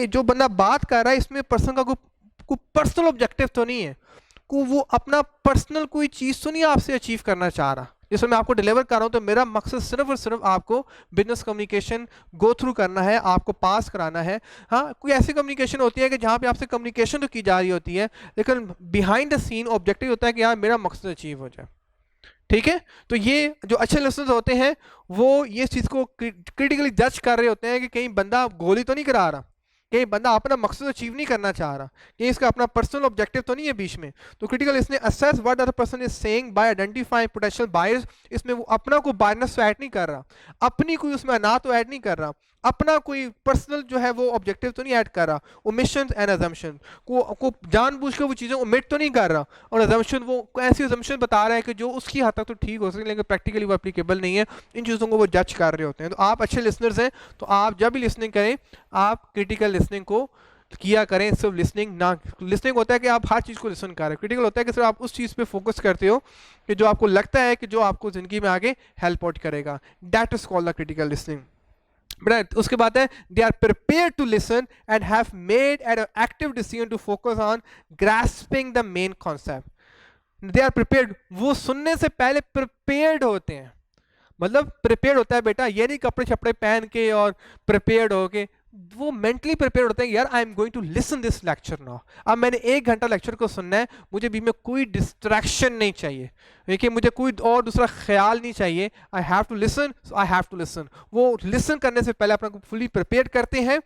जो बंदा बात कर रहा है इसमें पर्सन का कोई पर्सनल ऑब्जेक्टिव तो नहीं है, वो अपना पर्सनल कोई चीज़ तो नहीं आपसे अचीव करना चाह रहा। जैसे मैं आपको डिलीवर कर रहा हूं तो मेरा मकसद सिर्फ और सिर्फ आपको बिजनेस कम्युनिकेशन गो थ्रू करना है, आपको पास कराना है। हाँ, कोई ऐसी कम्युनिकेशन होती है कि जहाँ पे आपसे कम्युनिकेशन तो की जा रही होती है लेकिन बिहाइंड द सीन ऑब्जेक्टिव होता है कि यार मेरा मकसद अचीव हो जाए। ठीक है, तो ये जो अच्छे लिसनर्स होते हैं वो ये चीज़ को क्रिटिकली जज कर रहे होते हैं कि कहीं बंदा गोली तो नहीं करा रहा, कि बंदा अपना मकसद अचीव नहीं करना चाह रहा, कि इसका अपना पर्सनल ऑब्जेक्टिव तो नहीं है बीच में। तो critical listening assess what other person is saying by identifying potential bias. इसमें वो अपना कोई बायस तो ऐड नहीं कर रहा, अपनी कोई उसमें अना तो ऐड नहीं कर रहा, अपना कोई पर्सनल जो है वो ऑब्जेक्टिव तो नहीं ऐड कर रहा। ओमिशन एंड अजम्पशन को जानबूझ के वो चीज़ें ओमिट तो नहीं कर रहा, और अजम्पशन वो ऐसी अजम्पशन बता रहा है कि जो उसकी हद तक तो ठीक हो सके लेकिन प्रैक्टिकली वो एप्लीकेबल नहीं है। इन चीज़ों को वो जज कर रहे होते हैं। तो आप अच्छे लिसनर्स हैं तो आप जब भी लिसनिंग करें आप क्रिटिकल लिसनिंग को किया करें, सिर्फ लिसनिंग ना। लिसनिंग होता है कि आप हर चीज़ को लिसन कर रहे हैं, क्रिटिकल होता है कि सिर्फ आप उस चीज़ पे फोकस करते हो कि जो आपको लगता है कि जो आपको ज़िंदगी में आगे हेल्प आउट करेगा। That is called the critical listening. But उसके बाद है they are prepare to listen and have made an active decision to focus on grasping the main concept. They are prepared, वो सुनने से पहले प्रिपेयर्ड होते हैं। मतलब प्रिपेयर्ड होता है बेटा, ये नहीं कपड़े छपड़े पहन के और प्रिपेयर्ड हो के, वो मेंटली प्रिपेयर होते हैं यार I am going to listen this lecture now. अब मैंने 1 घंटा लेक्चर को सुनना है, मुझे बीच में कोई डिस्ट्रैक्शन नहीं चाहिए, देखिए मुझे कोई और दूसरा ख्याल नहीं चाहिए। I have to listen, I have to listen. वो लिसन करने से पहले अपने को फुली प्रिपेयर करते हैं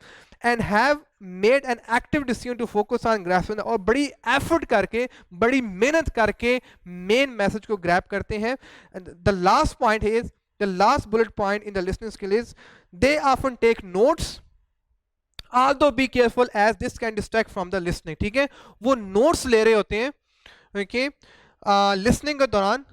and have made an active decision to focus on grasping, और बड़ी एफर्ट करके बड़ी मेहनत करके मेन मैसेज को ग्रैब करते हैं। The last point is the last bullet point in the listening skill is they often take notes, although be careful as this can distract from the listening। ठीक है, वो notes ले रहे होते हैं ओके लिसनिंग के दौरान।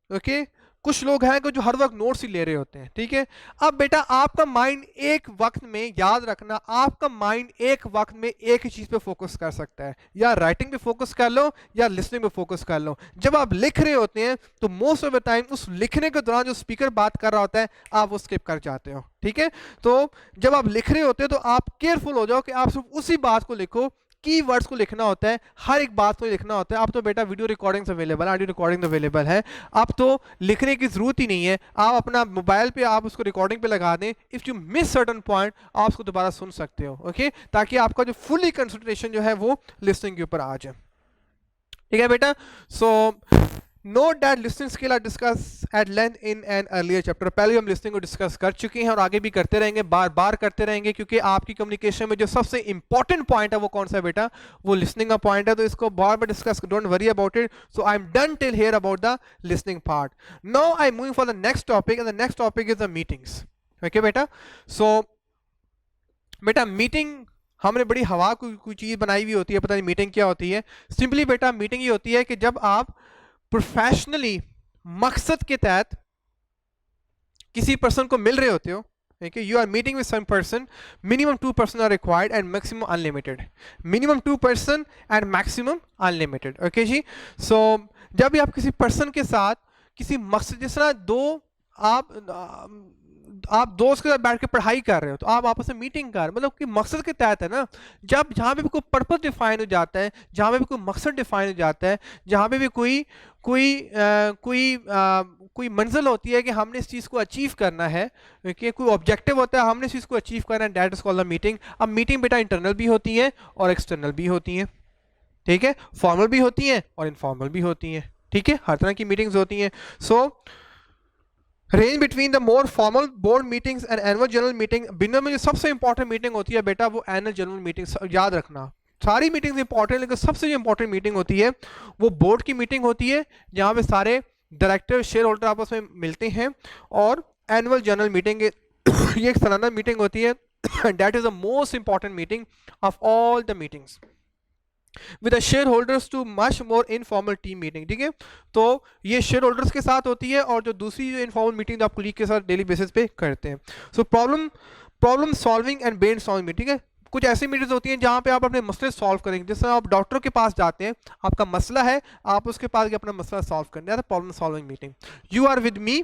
ओके कुछ लोग हैं जो हर वक्त नोट्स ही ले रहे होते हैं। ठीक है, अब बेटा आपका माइंड एक वक्त में, याद रखना, आपका माइंड एक वक्त में एक ही चीज पे फोकस कर सकता है, या राइटिंग पे फोकस कर लो या लिसनिंग पे फोकस कर लो। जब आप लिख रहे होते हैं तो मोस्ट ऑफ द टाइम उस लिखने के दौरान जो स्पीकर बात कर रहा होता है आप वो स्किप कर जाते हो। ठीक है, तो जब आप लिख रहे होते हो तो आप केयरफुल हो जाओ कि आप सिर्फ उसी बात को लिखो, की वर्ड्स को लिखना होता है, हर एक बात को लिखना होता है। अब तो बेटा वीडियो रिकॉर्डिंग्स अवेलेबल है, ऑडियो रिकॉर्डिंग अवेलेबल है, अब तो लिखने की जरूरत ही नहीं है। आप अपना मोबाइल पे आप उसको रिकॉर्डिंग पे लगा दें, if you miss certain point आप उसको दोबारा सुन सकते हो। ओके, ताकि आपका जो फुली कंसंट्रेशन जो है वो लिसनिंग के ऊपर आ जाए। ठीक है बेटा, so note that listening skill are discuss at length in an earlier chapter. पहले हम लिसनिंग को डिस्कस कर चुके हैं और आगे भी करते रहेंगे, बार बार करते रहेंगे, क्योंकि आपकी कम्युनिकेशन में जो सबसे इंपॉर्टेंट पॉइंट है वो कौन सा है बेटा, वो लिसनिंग का पॉइंट है। तो इसको बार बार discuss, don't worry about it. So I am done till here about the listening part. Now I moving for the next topic and the next topic is the meetings. Okay बेटा, सो बेटा मीटिंग हमने बड़ी हवा कोई चीज बनाई हुई होती है, पता नहीं मीटिंग क्या होती है। सिंपली बेटा मीटिंग ये होती है कि जब आप प्रोफेशनली मकसद के तहत किसी पर्सन को मिल रहे होते हो, you are meeting with some person, minimum 2 person are required and maximum unlimited. Minimum 2 person and maximum unlimited. Okay जी, सो जब भी आप किसी पर्सन के साथ किसी मकसद, जिस तरह आप दोस्त के साथ बैठ के पढ़ाई कर रहे हो तो आप आपस में मीटिंग कर, मतलब कि मकसद के तहत है ना। जब जहाँ पे भी कोई पर्पस डिफाइन हो जाता है, जहाँ पे भी कोई मकसद डिफाइन हो जाता है, जहाँ पे भी कोई मंजिल होती है कि हमने इस चीज़ को अचीव करना है, कि कोई ऑब्जेक्टिव होता है हमने इस चीज़ को अचीव करना है, that is called the meeting. अब मीटिंग बेटा इंटरनल भी होती है और एक्सटर्नल भी होती है। ठीक है, फॉर्मल भी होती हैं और इनफॉर्मल भी होती हैं। ठीक है, हर तरह की मीटिंग्स होती हैं। सो range between the more formal board meetings and annual general meeting. बिना में जो सबसे इंपॉर्टेंट मीटिंग होती है बेटा वो एनुअल जनरल मीटिंग। याद रखना सारी मीटिंग्स इंपॉर्टेंट, लेकिन सबसे जो इंपॉर्टेंट मीटिंग होती है वो बोर्ड की मीटिंग होती है, जहाँ पे सारे डायरेक्टर शेयर होल्डर आपस में मिलते हैं। और एनुअल जनरल मीटिंग ये एक सालाना मीटिंग होती है, that is the most important meeting of all the meetings with share holders too much more informal team meeting. ठीक है, तो ये शेयर होल्डर्स के साथ होती है, और जो दूसरी जो इनफॉर्मल मीटिंग आप कुलीग के साथ डेली बेसिस पे करते हैं। So problem solving and brain storming. ठीक है, कुछ ऐसी मीटिंग्स होती हैं जहाँ पे आप अपने मसले सॉल्व करेंगे। जैसे आप डॉक्टर के पास जाते हैं, आपका मसला है, आप उसके पास अपना मसला सॉल्व करने, that is problem solving meeting. You are with me,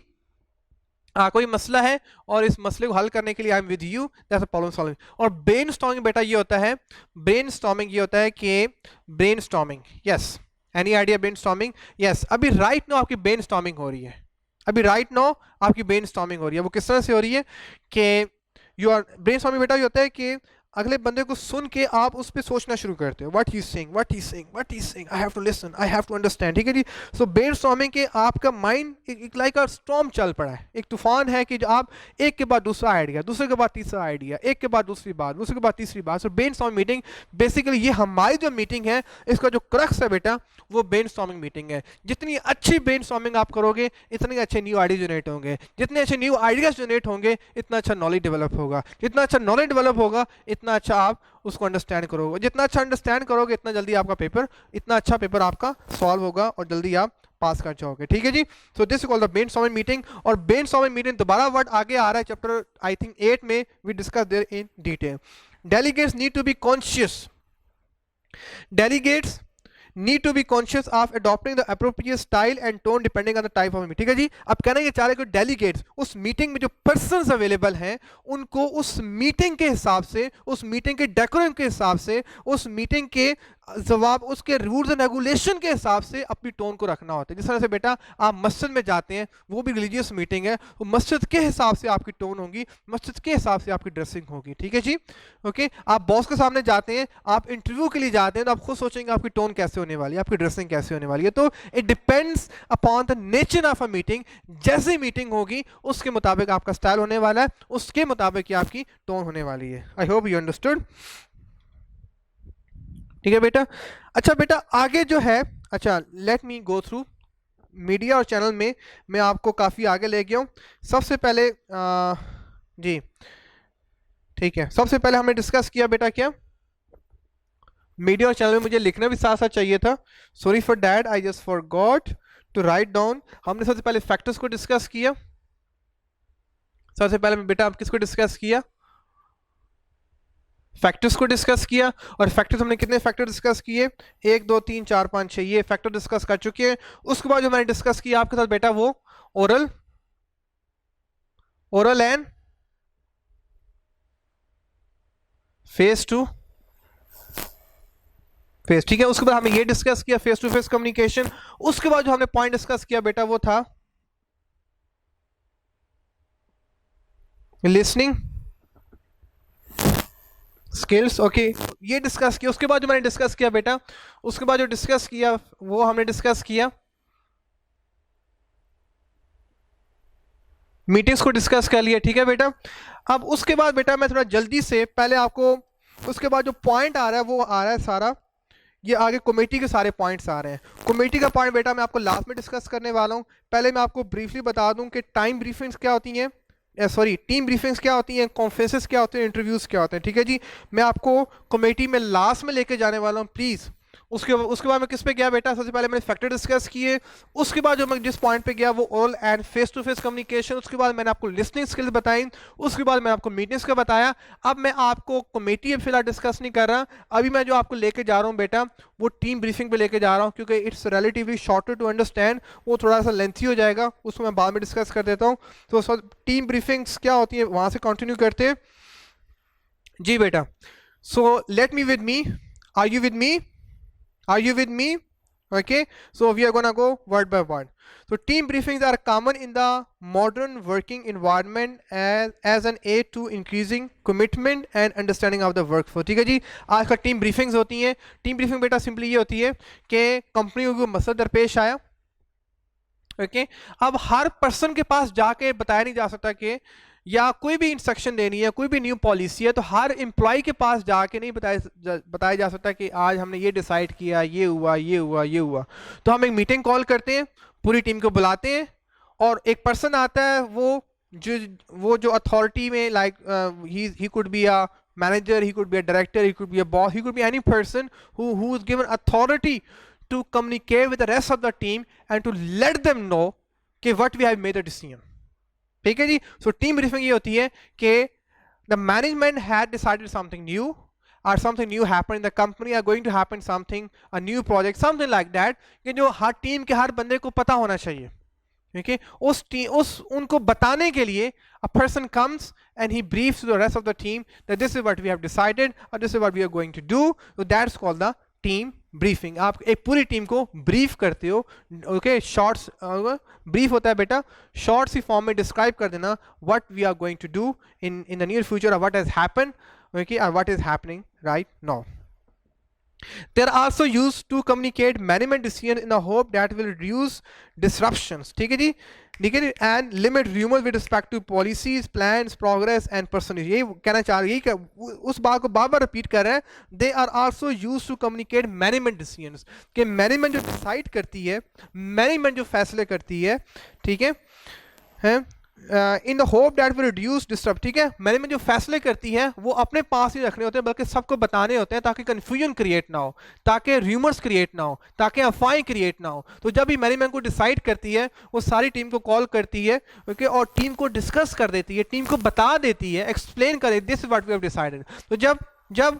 कोई मसला है और इस मसले को हल करने के लिए I am with you, that's a problem solving. और ब्रेनस्टॉर्मिंग बेटा ये होता है, ब्रेनस्टॉर्मिंग ये होता है कि brainstorming, yes, any idea brainstorming? Yes, अभी राइट नो आपकी ब्रेनस्टॉर्मिंग हो रही है, अभी राइट नो आपकी ब्रेनस्टॉर्मिंग हो रही है। वो किस तरह से हो रही है कि यू आर ब्रेनस्टॉर्मिंग बेटा ये होता है कि अगले बंदे को सुन के आप उस पर सोचना शुरू करते हो, what he saying, what he saying, what he saying, I have to listen, I have to understand, ठीक है जी। सो ब्रेनस्टॉर्मिंग के आपका माइंड एक लाइक अ स्टॉर्म चल पड़ा है, एक तूफान है कि जो आप एक के बाद दूसरा आइडिया, दूसरे के बाद तीसरा आइडिया, एक के बाद दूसरी बात, दूसरे के बाद तीसरी बात। सो ब्रेनस्टॉर्मिंग मीटिंग बेसिकली ये हमारी जो मीटिंग है इसका जो क्रक्स है बेटा वो ब्रेनस्टॉर्मिंग मीटिंग है। जितनी अच्छी ब्रेनस्टॉर्मिंग आप करोगे इतने अच्छे न्यू आइडिया जनरेट होंगे, जितने अच्छे न्यू आइडियाज जनरेट होंगे इतना अच्छा नॉलेज डेवलप होगा, जितना अच्छा नॉलेज डेवलप होगा इतना अच्छा आप उसको अंडरस्टैंड करोगे, जितना अच्छा अंडरस्टैंड करोगे इतना जल्दी आपका पेपर, इतना अच्छा पेपर आपका सॉल्व होगा और जल्दी आप पास कर जाओगे, ठीक है जी। So this is called the brainstorming meeting. और ब्रेनस्टॉर्मिंग मीटिंग दोबारा वर्ड आगे आ रहा है चैप्टर आई थिंक 8 में, we discuss there in detail. Delegates need to be conscious, delegates need to be conscious of adopting the appropriate style and tone depending on the type of meeting, ठीक है जी। अब कहना ये चाह रहे कि डेलीगेट्स उस मीटिंग में जो पर्सन्स अवेलेबल हैं उनको उस मीटिंग के हिसाब से, उस मीटिंग के डेकोरम के हिसाब से, उस मीटिंग के जवाब, उसके रूल्स एंड रेगुलेशन के हिसाब से अपनी टोन को रखना होता है। जिस तरह से बेटा आप मस्जिद में जाते हैं, वो भी रिलीजियस मीटिंग है, वो मस्जिद के हिसाब से आपकी टोन होगी, मस्जिद के हिसाब से आपकी ड्रेसिंग होगी, ठीक है जी। ओके, आप बॉस के सामने जाते हैं, आप इंटरव्यू के लिए जाते हैं, तो आप खुद सोचेंगे आपकी टोन कैसे होने वाली है, आपकी ड्रेसिंग कैसे होने वाली है। तो it depends upon the nature of a meeting, जैसी मीटिंग होगी उसके मुताबिक आपका स्टाइल होने वाला है, उसके मुताबिक आपकी टोन होने वाली है। आई होप यू अंडरस्टूड, ठीक है बेटा। अच्छा बेटा आगे जो है, अच्छा let me go through media और चैनल में मैं आपको काफ़ी आगे ले गया हूँ। सबसे पहले जी ठीक है, सबसे पहले हमने डिस्कस किया बेटा क्या, मीडिया और चैनल में मुझे लिखना भी साथ साथ चाहिए था, sorry for that, I just forgot to write down. हमने सबसे पहले फैक्टर्स को डिस्कस किया, सबसे पहले बेटा आप किसको डिस्कस किया, फैक्टर्स को डिस्कस किया। और फैक्टर्स हमने कितने फैक्टर डिस्कस किए, 1 2 3 4 5 6, ये फैक्टर डिस्कस कर चुके हैं। उसके बाद जो मैंने डिस्कस किया आपके साथ बेटा वो oral, oral and face to face, ठीक है। उसके बाद हमने ये डिस्कस किया फेस टू फेस कम्युनिकेशन। उसके बाद जो हमने पॉइंट डिस्कस किया बेटा वो था लिसनिंग स्किल्स, ओके ये डिस्कस किया। उसके बाद जो मैंने डिस्कस किया बेटा, उसके बाद जो डिस्कस किया वो हमने डिस्कस किया मीटिंग्स को डिस्कस कर लिया, ठीक है बेटा। अब उसके बाद बेटा मैं थोड़ा जल्दी से पहले आपको, उसके बाद जो पॉइंट आ रहा है वो आ रहा है सारा, ये आगे कमेटी के सारे पॉइंट्स आ रहे हैं। कमेटी का पॉइंट बेटा मैं आपको लास्ट में डिस्कस करने वाला हूँ। पहले मैं आपको ब्रीफली बता दूं कि टाइम ब्रीफिंग्स क्या होती हैं, सॉरी टीम ब्रीफिंग्स क्या होती हैं, कॉन्फ्रेंसेस क्या होते हैं, इंटरव्यूज़ क्या होते हैं, ठीक है जी। मैं आपको कमेटी में लास्ट में लेके जाने वाला हूँ प्लीज़। उसके बाद मैं किस पे गया बेटा, सबसे पहले मैंने फैक्टर डिस्कस किए। उसके बाद जो मैं जिस पॉइंट पे गया वो oral and face to face communication. उसके बाद मैंने आपको लिसनिंग स्किल्स बताई। उसके बाद मैंने आपको मीटिंग्स का बताया। अब मैं आपको कमेटी फिलहाल डिस्कस नहीं कर रहा, अभी मैं जो आपको लेके जा रहा हूँ बेटा वो टीम ब्रीफिंग पे लेके जा रहा हूँ, क्योंकि it's relatively shorter to understand, वो थोड़ा सा लेंथी हो जाएगा, उसको मैं बाद में डिस्कस कर देता हूँ। तो टीम ब्रीफिंग्स क्या होती है वहाँ से कंटिन्यू करते हैं जी बेटा। So let me with me, are you with me, are you with me? Okay, so we are gonna go word by word. So team briefings are common in the modern working environment as an aid to increasing commitment and understanding of the workforce, ठीक है जी। आजकल टीम ब्रीफिंग्स होती हैं। टीम ब्रीफिंग बेटा सिंपली ये होती है कि कंपनी को मसला दरपेश आया, ओके अब हर पर्सन के पास जाके बताया नहीं जा सकता कि, या कोई भी इंस्ट्रक्शन देनी है, कोई भी न्यू पॉलिसी है, तो हर एम्प्लॉय के पास जाके नहीं बताया जा सकता कि आज हमने ये डिसाइड किया, ये हुआ, ये हुआ, ये हुआ। तो हम एक मीटिंग कॉल करते हैं, पूरी टीम को बुलाते हैं और एक पर्सन आता है, वो जो अथॉरिटी में like he could be a manager, he could be a director, he could be a boss, he could be any person who is given authority to communicate with the rest of the team and to let them know कि what we have made a decision, ठीक है जी। सो टीम ब्रीफिंग ये होती है कि the management had decided something new or something new happen in the company, are going to happen something, a new project, something like that, कि जो हर टीम के हर बंदे को पता होना चाहिए, ठीक है। उस उनको बताने के लिए a person comes and he briefs to the rest of the team that this is what we have decided or this is what we are going to do, so that's called the team briefing. आप एक पूरी टीम को ब्रीफ करते हो, ओके शॉर्ट्स ब्रीफ होता है बेटा, शॉर्ट्स ही फॉर्म में डिस्क्राइब कर देना what we are going to do in the near future और what has happened okay, and what is happening right now. They are also used to communicate management decisions in the hope that will reduce disruptions. ठीक है जी, ठीक है जी, and limit rumors with respect to policies, plans, progress and personal. यही कहना चाह रही है, उस बात को बार बार रिपीट कर रहे हैं. They are also used to communicate management decisions. कि मैनेजमेंट जो डिसाइड करती है, मैनेजमेंट जो फैसले करती है, ठीक है, in the hope that will reduce disturb. ठीक है, मैनेजमेंट जो फैसले करती है वो अपने पास ही रखने होते हैं, बल्कि सबको बताने होते हैं ताकि कंफ्यूजन क्रिएट ना हो, ताकि रूमर्स क्रिएट ना हो, ताकि अफवाहें क्रिएट ना हो. तो जब भी मैनेजमेंट को डिसाइड करती है, वो सारी टीम को कॉल करती है, ओके, और टीम को डिस्कस कर देती है, टीम को बता देती है, एक्सप्लेन करे this is what we have decided. तो जब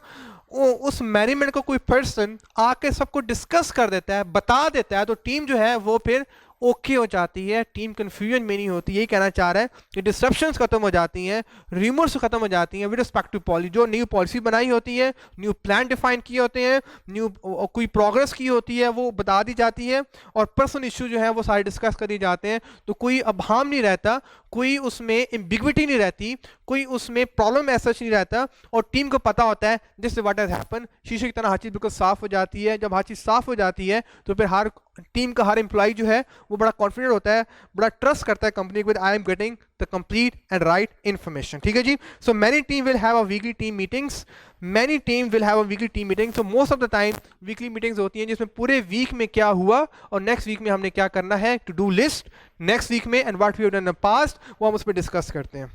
उस मैनेजमेंट को कोई पर्सन आके सबको डिस्कस कर देता है, बता देता है, तो टीम जो है वो फिर ओके हो जाती है, टीम कंफ्यूजन में नहीं होती. यही कहना चाह रहा है कि डिस्ट्रप्शंस खत्म हो जाती हैं, रूमर्स खत्म हो जाती हैं विद रिस्पेक्ट टू पॉलिसी. जो न्यू पॉलिसी बनाई होती है, न्यू प्लान डिफाइन किए होते हैं, न्यू कोई प्रोग्रेस की होती है वो बता दी जाती है, और पर्सनल इशू जो है वो सारे डिस्कस कर दिए जाते हैं. तो कोई अभाम नहीं रहता, कोई उसमें एम्बिग्विटी नहीं रहती, कोई उसमें प्रॉब्लम ऐसा नहीं रहता, और टीम को पता होता है this is what has happen. शीशे की तरह हर चीज़ बिल्कुल साफ हो जाती है. जब हर चीज़ साफ हो जाती है तो फिर हर टीम का हर एम्प्लॉय जो है वो बड़ा कॉन्फिडेंट होता है, बड़ा ट्रस्ट करता है कंपनी को. I am getting the complete and right information. ठीक है जी. So many team will have a weekly team meetings. Many team will have a weekly team meeting. So most of the time weekly meetings होती हैं जिसमें पूरे वीक में क्या हुआ और नेक्स्ट वीक में हमने क्या करना है, to do list next week में, and what we have done in the past, वो हम उस पर डिस्कस करते हैं.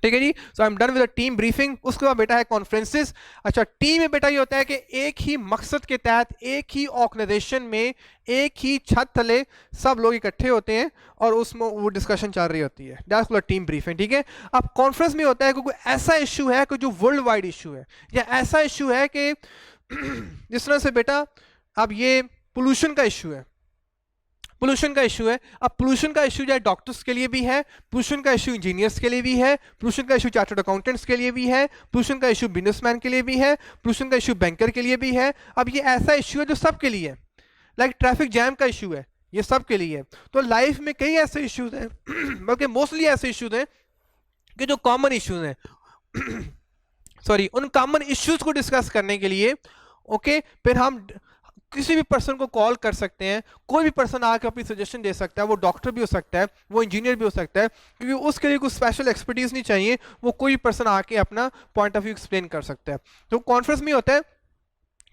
ठीक है जी. So I am done with the team briefing. उसके बाद बेटा है कॉन्फ्रेंसेस. अच्छा, टीम में बेटा ये होता है कि एक ही मकसद के तहत, एक ही ऑर्गेनाइजेशन में, एक ही छत तले सब लोग इकट्ठे होते हैं और उसमें वो डिस्कशन चल रही होती है. That's called team briefing. ठीक है. अब कॉन्फ्रेंस में होता है कि कोई ऐसा इशू है कि जो वर्ल्ड वाइड इशू है, या ऐसा इशू है कि जिस तरह से बेटा अब ये पोल्यूशन का इशू है, पोल्यूशन का इशू है. अब पोल्यूशन का इशू जो है डॉक्टर्स के लिए भी है, पोल्यूशन का इशू इंजीनियर्स के लिए भी है, पोल्यूशन का इशू चार्टर्ड अकाउंटेंट्स के लिए भी है, पोल्यूशन का इशू बिजनेसमैन के लिए भी है, पोल्यूशन का इशू बैंकर के लिए भी है. अब ये ऐसा इशू है जो सबके लिए है. लाइक ट्रैफिक जैम का इशू है, ये सबके लिए है. तो लाइफ में कई ऐसे इश्यूज हैं, बल्कि मोस्टली ऐसे इश्यूज हैं कि जो कॉमन इश्यूज हैं, सॉरी, उन कॉमन इश्यूज को डिस्कस करने के लिए ओके, फिर हम किसी भी पर्सन को कॉल कर सकते हैं. कोई भी पर्सन आकर अपनी सजेशन दे सकता है. वो डॉक्टर भी हो सकता है, वो इंजीनियर भी हो सकता है, क्योंकि उसके लिए कुछ स्पेशल एक्सपर्टीज नहीं चाहिए. वो कोई भी पर्सन आके अपना पॉइंट ऑफ व्यू एक्सप्लेन कर सकता है. तो कॉन्फ्रेंस में होता है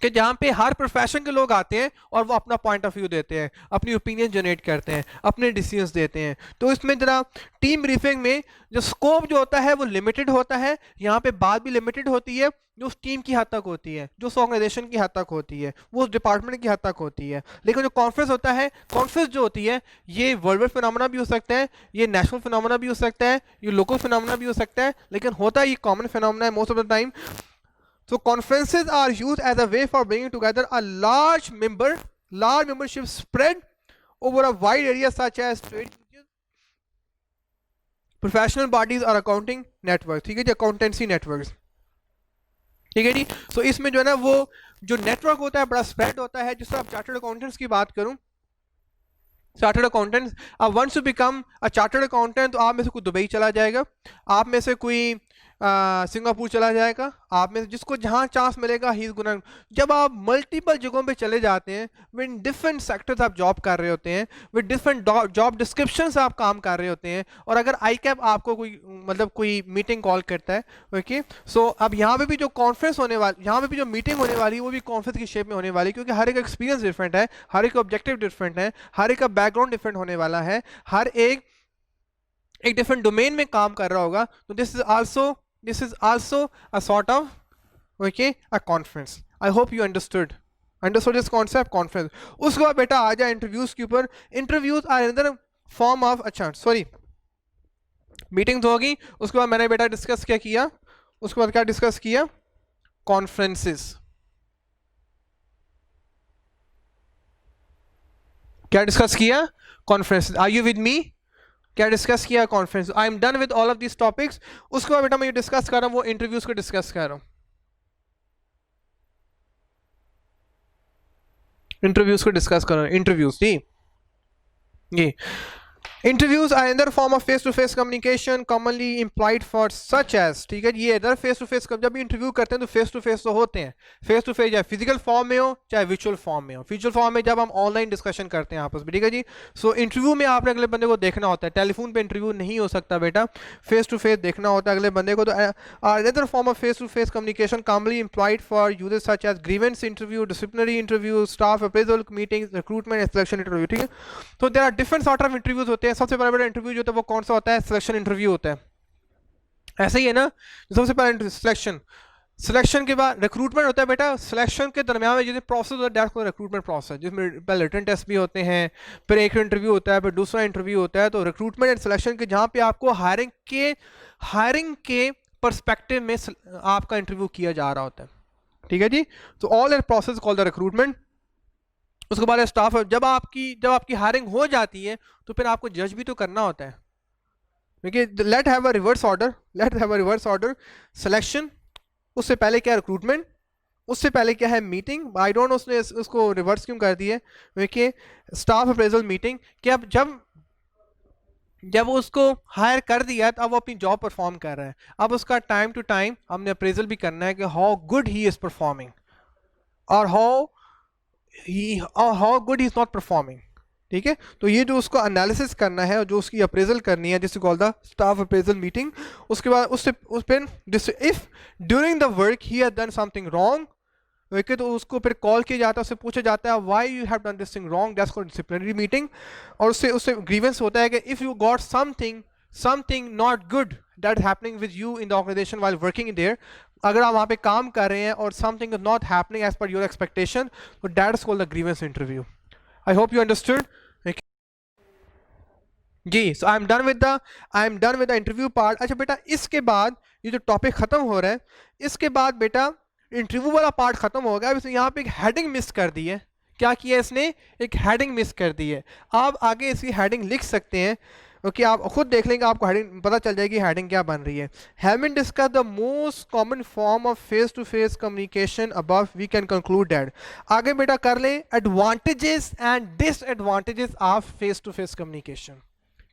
कि जहाँ पे हर प्रोफेशन के लोग आते हैं और वो अपना पॉइंट ऑफ व्यू देते हैं, अपनी ओपिनियन जनरेट करते हैं, अपने डिसीजंस देते हैं. तो इसमें जरा टीम ब्रीफिंग में जो स्कोप जो होता है वो लिमिटेड होता है. यहाँ पे बात भी लिमिटेड होती है, जो उस टीम की हद तक होती है, जो उस ऑर्गेनाइजेशन की हद तक होती है, वो उस डिपार्टमेंट की हद तक होती है. लेकिन जो कॉन्फ्रेंस होता है, कॉन्फ्रेंस जो होती है, ये वर्ल्ड वाइड फिनोमेना भी हो सकता है, ये नेशनल फिनोमेना भी हो सकता है, ये लोकल फिनोमेना भी हो सकता है, लेकिन होता है ये कॉमन फिनोमेना है most of the time. So conferences are used as a way for bringing together a large membership spread over a wide area such as trade unions, professional bodies or accounting networks. ठीक है जी, accountancy networks. ठीक है जी. So इसमें जो है ना वो जो नेटवर्क होता है बड़ा स्प्रेड होता है. जिससे आप चार्टर्ड अकाउंटेंट्स की बात करूं, चार्टर्ड अकाउंटेंट्स, अब once to become a chartered accountant, तो आप में से कोई दुबई चला जाएगा, आप में से कोई सिंगापुर चला जाएगा, आप में से जिसको जहाँ चांस मिलेगा ही इज गोना. जब आप मल्टीपल जगहों पे चले जाते हैं, विद डिफरेंट सेक्टर्स आप जॉब कर रहे होते हैं, विद डिफरेंट जॉब डिस्क्रिप्शन आप काम कर रहे होते हैं, और अगर आई कैप आपको कोई मतलब कोई मीटिंग कॉल करता है, ओके, सो अब यहाँ पे भी जो कॉन्फ्रेंस होने वाली, यहाँ पे भी जो मीटिंग होने वाली है वो भी कॉन्फ्रेंस की शेप में होने वाली है, क्योंकि हर एक एक्सपीरियंस डिफरेंट है, हर एक ऑब्जेक्टिव डिफरेंट है, हर एक का बैकग्राउंड डिफरेंट होने वाला है, हर एक डिफरेंट डोमेन में काम कर रहा होगा. तो this is also a sort of okay a conference. I hope you understood this concept, conference. उसके बाद बेटा आ जाए इंटरव्यूज के ऊपर. Interviews are another form of, अच्छा सॉरी, मीटिंग्स होगी. उसके बाद मैंने बेटा डिस्कस क्या किया, उसके बाद क्या डिस्कस किया, कॉन्फ्रेंसेस. क्या डिस्कस किया, conferences. Are you with me? क्या डिस्कस किया, conference. I am done with all of this topics. उसके बाद बेटा मैं डिस्कस कर रहा हूँ वो इंटरव्यूज को डिस्कस कर रहा हूँ, इंटरव्यूज को डिस्कस कर रहा हूँ. इंटरव्यूज जी, Interviews are another form of face-to-face communication commonly employed for such as, ठीक है, ये अदर फेस टू फेस जब भी इंटरव्यू करते हैं तो फेस टू फेस तो होते हैं, फेस टू फेस चाहे फिजिकल फॉर्म में हो चाहे विजुअल फॉर्म में हो। विजुअल फॉर्म में जब हम ऑनलाइन डिस्कशन करते हैं आपस में, ठीक है जी। सो इंटरव्यू में आपने अगले बंदे को देखना होता है, टेलीफोन पे इंटरव्यू नहीं हो सकता बेटा, फेस टू फेस देखना होता है अगले बंदे को। तो other form of face to face communication commonly employed for users such as grievance interview, disciplinary interview, staff appraisal meeting, recruitment selection interview, ठीक है। तो there are different sort of interviews होते हैं। सबसे पहला इंटरव्यू जो होता है वो कौन सा होता है? सिलेक्शन इंटरव्यू होता है, ऐसा ही है ना। सबसे पहला सिलेक्शन, सिलेक्शन के बाद रिक्रूटमेंट होता है बेटा। सिलेक्शन के दरमियान में जितने प्रोसेस होता है रिक्रूटमेंट प्रोसेस, जिसमें पहले रिटन टेस्ट भी होते हैं, फिर एक इंटरव्यू होता है, फिर दूसरा इंटरव्यू होता है। तो रिक्रूटमेंट एंड सिलेक्शन के जहाँ पे आपको हायरिंग के परस्पेक्टिव में आपका इंटरव्यू किया जा रहा होता है, ठीक है जी। तो all that process called the recruitment. उसके बाद स्टाफ, जब आपकी हायरिंग हो जाती है तो फिर आपको जज भी तो करना होता है, क्योंकि let have a reverse order, selection, उससे पहले क्या रिक्रूटमेंट, उससे पहले क्या है मीटिंग। आई डोंट नो उसने उसको रिवर्स क्यों कर दिया है, क्योंकि स्टाफ अप्रेजल मीटिंग, कि अब जब उसको हायर कर दिया तो अब वो अपनी जॉब परफॉर्म कर रहा है। अब उसका टाइम टू टाइम हमने अप्रेजल भी करना है कि how good he is performing और how good he is not performing, ठीक है। तो ये जो उसको एनालिसिस करना है और जो उसकी अप्रेजल करनी है, जिसको call the staff appraisal meeting. उसके बाद if during the work he has done something wrong, okay, तो उसको फिर कॉल किया जाता है, उससे पूछा जाता है why you have done this thing wrong, that's called disciplinary meeting. और उससे ग्रीवेंस होता है कि if you got something not good that happening with you in the organization while working there, अगर आप वहाँ पे काम कर रहे हैं और something is not happening as per your expectation, तो that's called the grievance interview. I hope you understood जी। So I am done with the interview part. अच्छा बेटा, इसके बाद ये जो टॉपिक खत्म हो रहा है, इसके बाद बेटा इंटरव्यू वाला पार्ट खत्म हो गया। अब इसने यहाँ पे एक हेडिंग मिस कर दी है। क्या किया इसने? एक हेडिंग मिस कर दी है। आप आगे इसकी हेडिंग लिख सकते हैं, ओके, आप खुद देख लेंगे, आपको हेडिंग पता चल जाएगी हेडिंग क्या बन रही है। Having discuss the most common form of face to face communication above, we can conclude that. आगे बेटा कर लें advantages and disadvantages of face to face communication,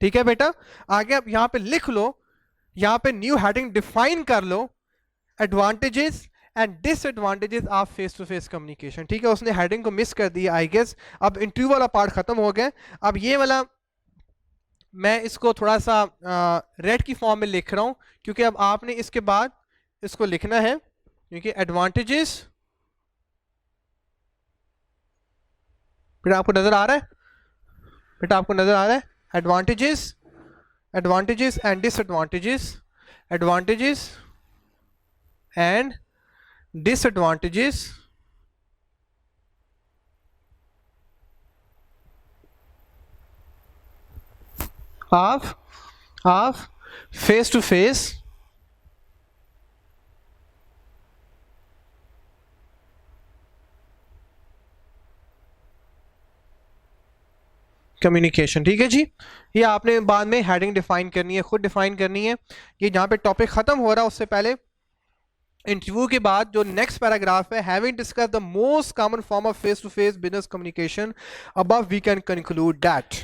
ठीक है बेटा। आगे आप यहाँ पे लिख लो, यहाँ पे न्यू हेडिंग डिफाइन कर लो, advantages and disadvantages of face to face communication, ठीक है। उसने हेडिंग को मिस कर दिया आई गेस। अब इंटरव्यू वाला पार्ट खत्म हो गया। अब ये वाला मैं इसको थोड़ा सा रेड की फॉर्म में लिख रहा हूं, क्योंकि अब आपने इसके बाद इसको लिखना है, क्योंकि एडवांटेजेस, बेटा आपको नजर आ रहा है, बेटा आपको नजर आ रहा है, advantages and disadvantages, advantages and disadvantages of face to face communication, ठीक है जी। ये आपने बाद में हेडिंग डिफाइन करनी है, खुद डिफाइन करनी है। ये जहां पे टॉपिक खत्म हो रहा है उससे पहले इंटरव्यू के बाद जो नेक्स्ट पैराग्राफ है, having discuss the most common form of face to face business communication above, we can conclude that,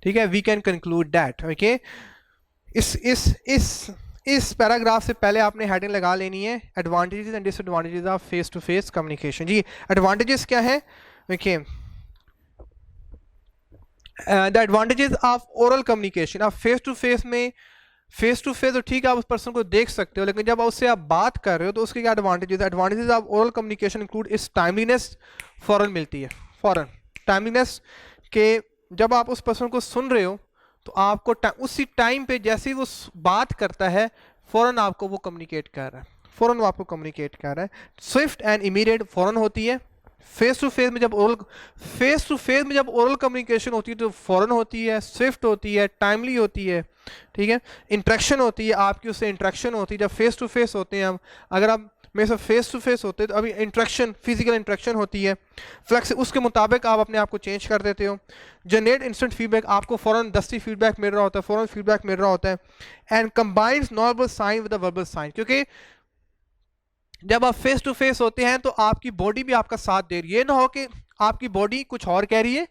ठीक है, we can conclude that, okay. इस पैराग्राफ से पहले आपने हेडिंग लगा लेनी है, advantages and disadvantages of face to face communication. जी, एडवांटेजेस क्या है? Okay, the advantages of oral communication. आप फेस टू फेस तो ठीक है, आप उस पर्सन को देख सकते हो, लेकिन जब उससे आप बात कर रहे हो तो उसके क्या advantages? Advantages of oral communication include इस टाइमलीनेस, फौरन मिलती है, फौरन टाइमलीनेस के जब आप उस पर्सन को सुन रहे हो तो आपको उसी टाइम पे जैसे ही वो बात करता है फौरन आपको वो कम्युनिकेट कर रहा है, फौरन वो आपको कम्युनिकेट कर रहा है। स्विफ्ट एंड इमीडिएट फौरन होती है। फेस टू फेस में जब ओरल कम्युनिकेशन होती है तो फौरन होती है, स्विफ्ट होती है, टाइमली होती है, ठीक है। इंटरेक्शन होती है, आपकी उससे इंटरेक्शन होती है। जब फेस टू फेस होते हैं हम, अगर आप मेरे साथ फेस टू फेस होते हैं तो अभी इंटरेक्शन, फिजिकल इंटरेक्शन होती है। फ्लेक्स, उसके मुताबिक आप अपने आप को चेंज कर देते हो। जनरेट इंस्टेंट फीडबैक, आपको फौरन दस्ती फीडबैक मिल रहा होता है, फौरन फीडबैक मिल रहा होता है। And combines normal sign with the verbal sign, क्योंकि जब आप फेस टू फेस होते हैं तो आपकी बॉडी भी आपका साथ दे रही है। ये ना हो कि आपकी बॉडी कुछ और कह रही है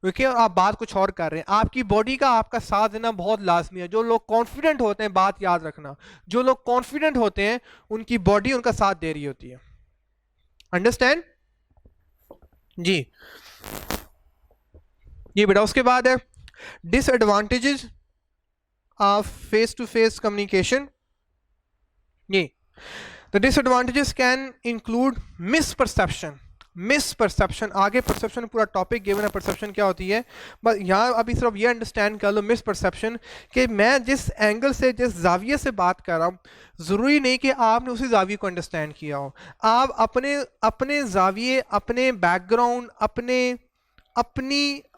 ओके, और आप बात कुछ और कर रहे हैं, आपकी बॉडी का आपका साथ देना बहुत लाजमी है। जो लोग कॉन्फिडेंट होते हैं, बात याद रखना, जो लोग कॉन्फिडेंट होते हैं उनकी बॉडी उनका साथ दे रही होती है। अंडरस्टैंड जी। ये बेटा उसके बाद है disadvantages of face to face communication. ये the disadvantages can include misperception. Misperception, आगे परसेप्शन पूरा टॉपिक गिवन है, परसेप्शन क्या होती है, बस यहाँ अभी सिर्फ ये अंडरस्टैंड कर लो मिसपरसेप्शन कि मैं जिस एंगल से, जिस जाविये से बात कर रहा हूँ, ज़रूरी नहीं कि आपने उसी जाविये को अंडरस्टैंड किया हो। आप अपने अपने जाविये, अपने बैकग्राउंड,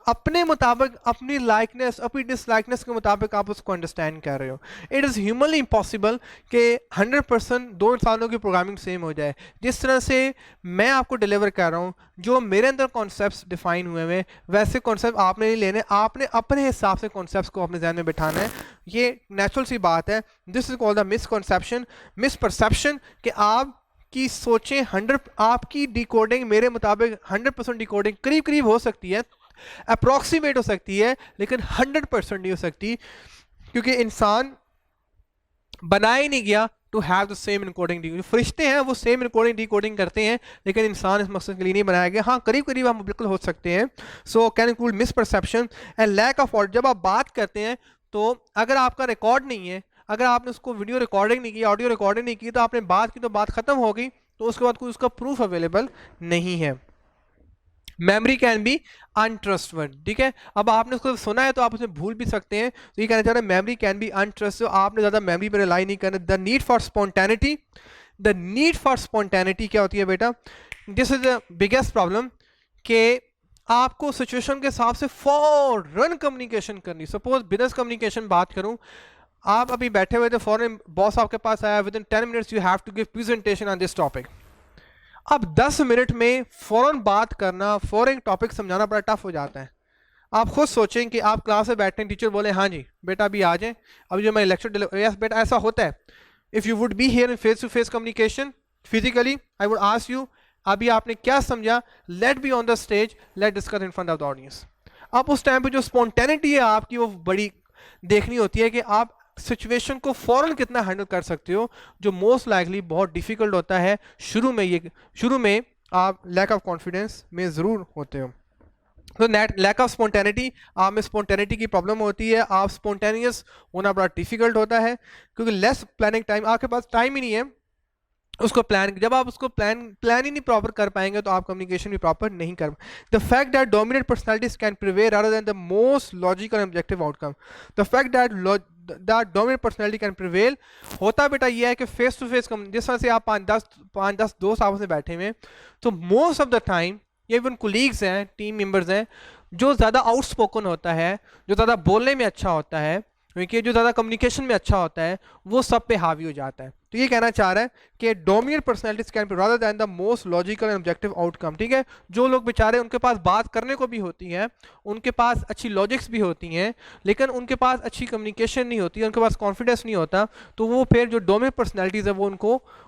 अपने मुताबिक, अपनी लाइकनेस, अपनी डिसलाइकनेस के मुताबिक आप उसको अंडरस्टैंड कर रहे हो। इट इज़ ह्यूमनली इम्पॉसिबल कि 100% दो इंसानों की प्रोग्रामिंग सेम हो जाए। जिस तरह से मैं आपको डिलीवर कर रहा हूँ, जो मेरे अंदर कॉन्सेप्ट्स डिफाइन हुए हैं, वैसे कॉन्सेप्ट आपने नहीं लेने, आपने अपने हिसाब से कॉन्सेप्ट्स को अपने जहन में बिठाना है। ये नेचुरल सी बात है। This is called the misconception, misperception, कि आप की सोचें 100, आपकी डिकोडिंग मेरे मुताबिक 100% डिकोडिंग करीब करीब हो सकती है, अप्रॉक्सीमेट हो सकती है, लेकिन 100% नहीं हो सकती, क्योंकि इंसान बनाया ही नहीं गया to have the same encoding decoding. फरिश्ते हैं वो सेम इनकोडिंग डिकोडिंग करते हैं, लेकिन इंसान इस मकसद के लिए नहीं बनाया गया। हाँ, करीब करीब हम बिल्कुल हो सकते हैं। So can include misperception and lack of audio. जब आप बात करते हैं तो अगर आपका रिकॉर्ड नहीं है, अगर आपने उसको वीडियो रिकॉर्डिंग नहीं की, ऑडियो रिकॉर्डिंग नहीं की, तो आपने बात की तो बात खत्म हो गई, तो उसके बाद कोई उसका प्रूफ अवेलेबल नहीं है। मेमोरी कैन बी अनट्रस्टवर्दी, ठीक है। अब आपने उसको सुना है तो आप उसे भूल भी सकते हैं, तो ये कहना चाह रहे हैं मेमोरी कैन बी अनट्रस्टेड। आपने ज़्यादा मेमोरी पर रिलाई नहीं करना। The need for spontaneity, the need for spontaneity क्या होती है बेटा, this is the biggest problem, कि आपको सिचुएशन के हिसाब से फौरन कम्युनिकेशन करनी। सपोज बिजनेस कम्युनिकेशन बात करूं, आप अभी बैठे हुए थे, फौरन बॉस आपके पास आया, within 10 minutes you have to give presentation on this topic. अब 10 मिनट में फ़ौरन बात करना, फ़ौरन टॉपिक समझाना बड़ा टफ हो जाता है। आप खुद सोचें कि आप क्लास में बैठे हैं, टीचर बोले हाँ जी बेटा अभी आ जाएं, अभी जो मैं लेक्चर, यस बेटा ऐसा होता है। If you would be here in face to face communication physically, I would ask you अभी आपने क्या समझा, let be on the stage, let discuss in front of the audience. अब उस टाइम पे जो स्पॉन्टेनिटी है आपकी, वो बड़ी देखनी होती है कि आप सिचुएशन को फौरन कितना हैंडल कर सकते हो, जो मोस्ट लाइकली बहुत डिफिकल्ट होता है। शुरू में आप लैक ऑफ कॉन्फिडेंस में ज़रूर होते हो। तो लैक ऑफ स्पॉन्टेनिटी, आप में स्पॉन्टेनिटी की प्रॉब्लम होती है, आप स्पॉन्टेनियस होना बड़ा डिफिकल्ट होता है, क्योंकि लेस प्लानिंग टाइम, आपके पास टाइम ही नहीं है उसको प्लान। जब आप उसको प्लान ही नहीं प्रॉपर कर पाएंगे तो आप कम्युनिकेशन भी प्रॉपर नहीं कर। The fact that dominant personalities can prevail rather than the most logical and objective outcome. The fact that dominant personality can prevail, होता बेटा ये है कि फेस टू फेस, जिस तरह से आप 5-10 दोस्त आपस में बैठे हुए, तो most of the time even colleagues हैं, टीम मेंबर्स हैं, जो ज़्यादा आउटस्पोकन होता है, जो ज़्यादा बोलने में अच्छा होता है, क्योंकि जो ज़्यादा कम्युनिकेशन में अच्छा होता है, वो सब पे हावी हो जाता है। तो ये कहना चाह रहा है कि dominant personalities can be rather than the most logical and objective outcome, ठीक है। जो लोग बेचारे, उनके पास बात करने को भी होती है, उनके पास अच्छी लॉजिक्स भी होती हैं, लेकिन उनके पास अच्छी कम्युनिकेशन नहीं होती, उनके पास कॉन्फिडेंस नहीं होता, तो वो फिर जो डोमिनेंट पर्सनैलिटीज़ है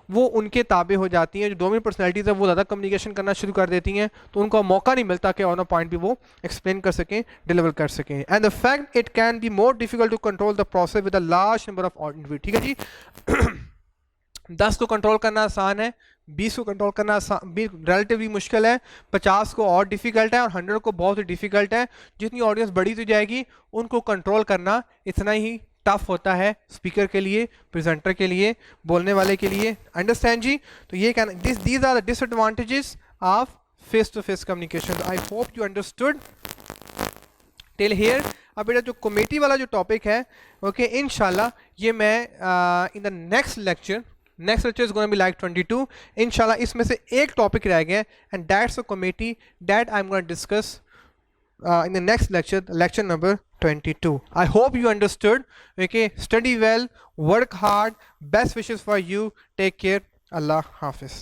वो उनके ताबे हो जाती हैं। जो डोमिनेंट पर्सनैलिटीज़ है वो ज़्यादा कम्युनिकेशन करना शुरू कर देती हैं, तो उनको मौका नहीं मिलता कि ऑन अ पॉइंट भी वो एक्सप्लेन कर सकें, डिलीवर कर सकें। And the fact it can be more difficult to control the process with a large number of individual, ठीक है जी। 10 को कंट्रोल करना आसान है, 20 को कंट्रोल करना रिलेटिवली मुश्किल है, 50 को और डिफिकल्ट है, और 100 को बहुत ही डिफिकल्ट है। जितनी ऑडियंस बड़ी तो जाएगी, उनको कंट्रोल करना इतना ही टफ होता है, स्पीकर के लिए, प्रेजेंटर के लिए, बोलने वाले के लिए। अंडरस्टैंड जी। तो ये कहना, these are the disadvantages of face to face communication. I hope you understood till here. अब बेटा जो कमेटी वाला जो टॉपिक है, ओके, इंशाल्लाह ये मैं in the next lecture is gonna be like 22 इंशाल्लाह। इसमें से एक टॉपिक रह गया, and that's a committee that I am gonna discuss in the next lecture number 22. I hope you understood. Okay, study well, work hard, best wishes for you, take care, Allah Hafiz.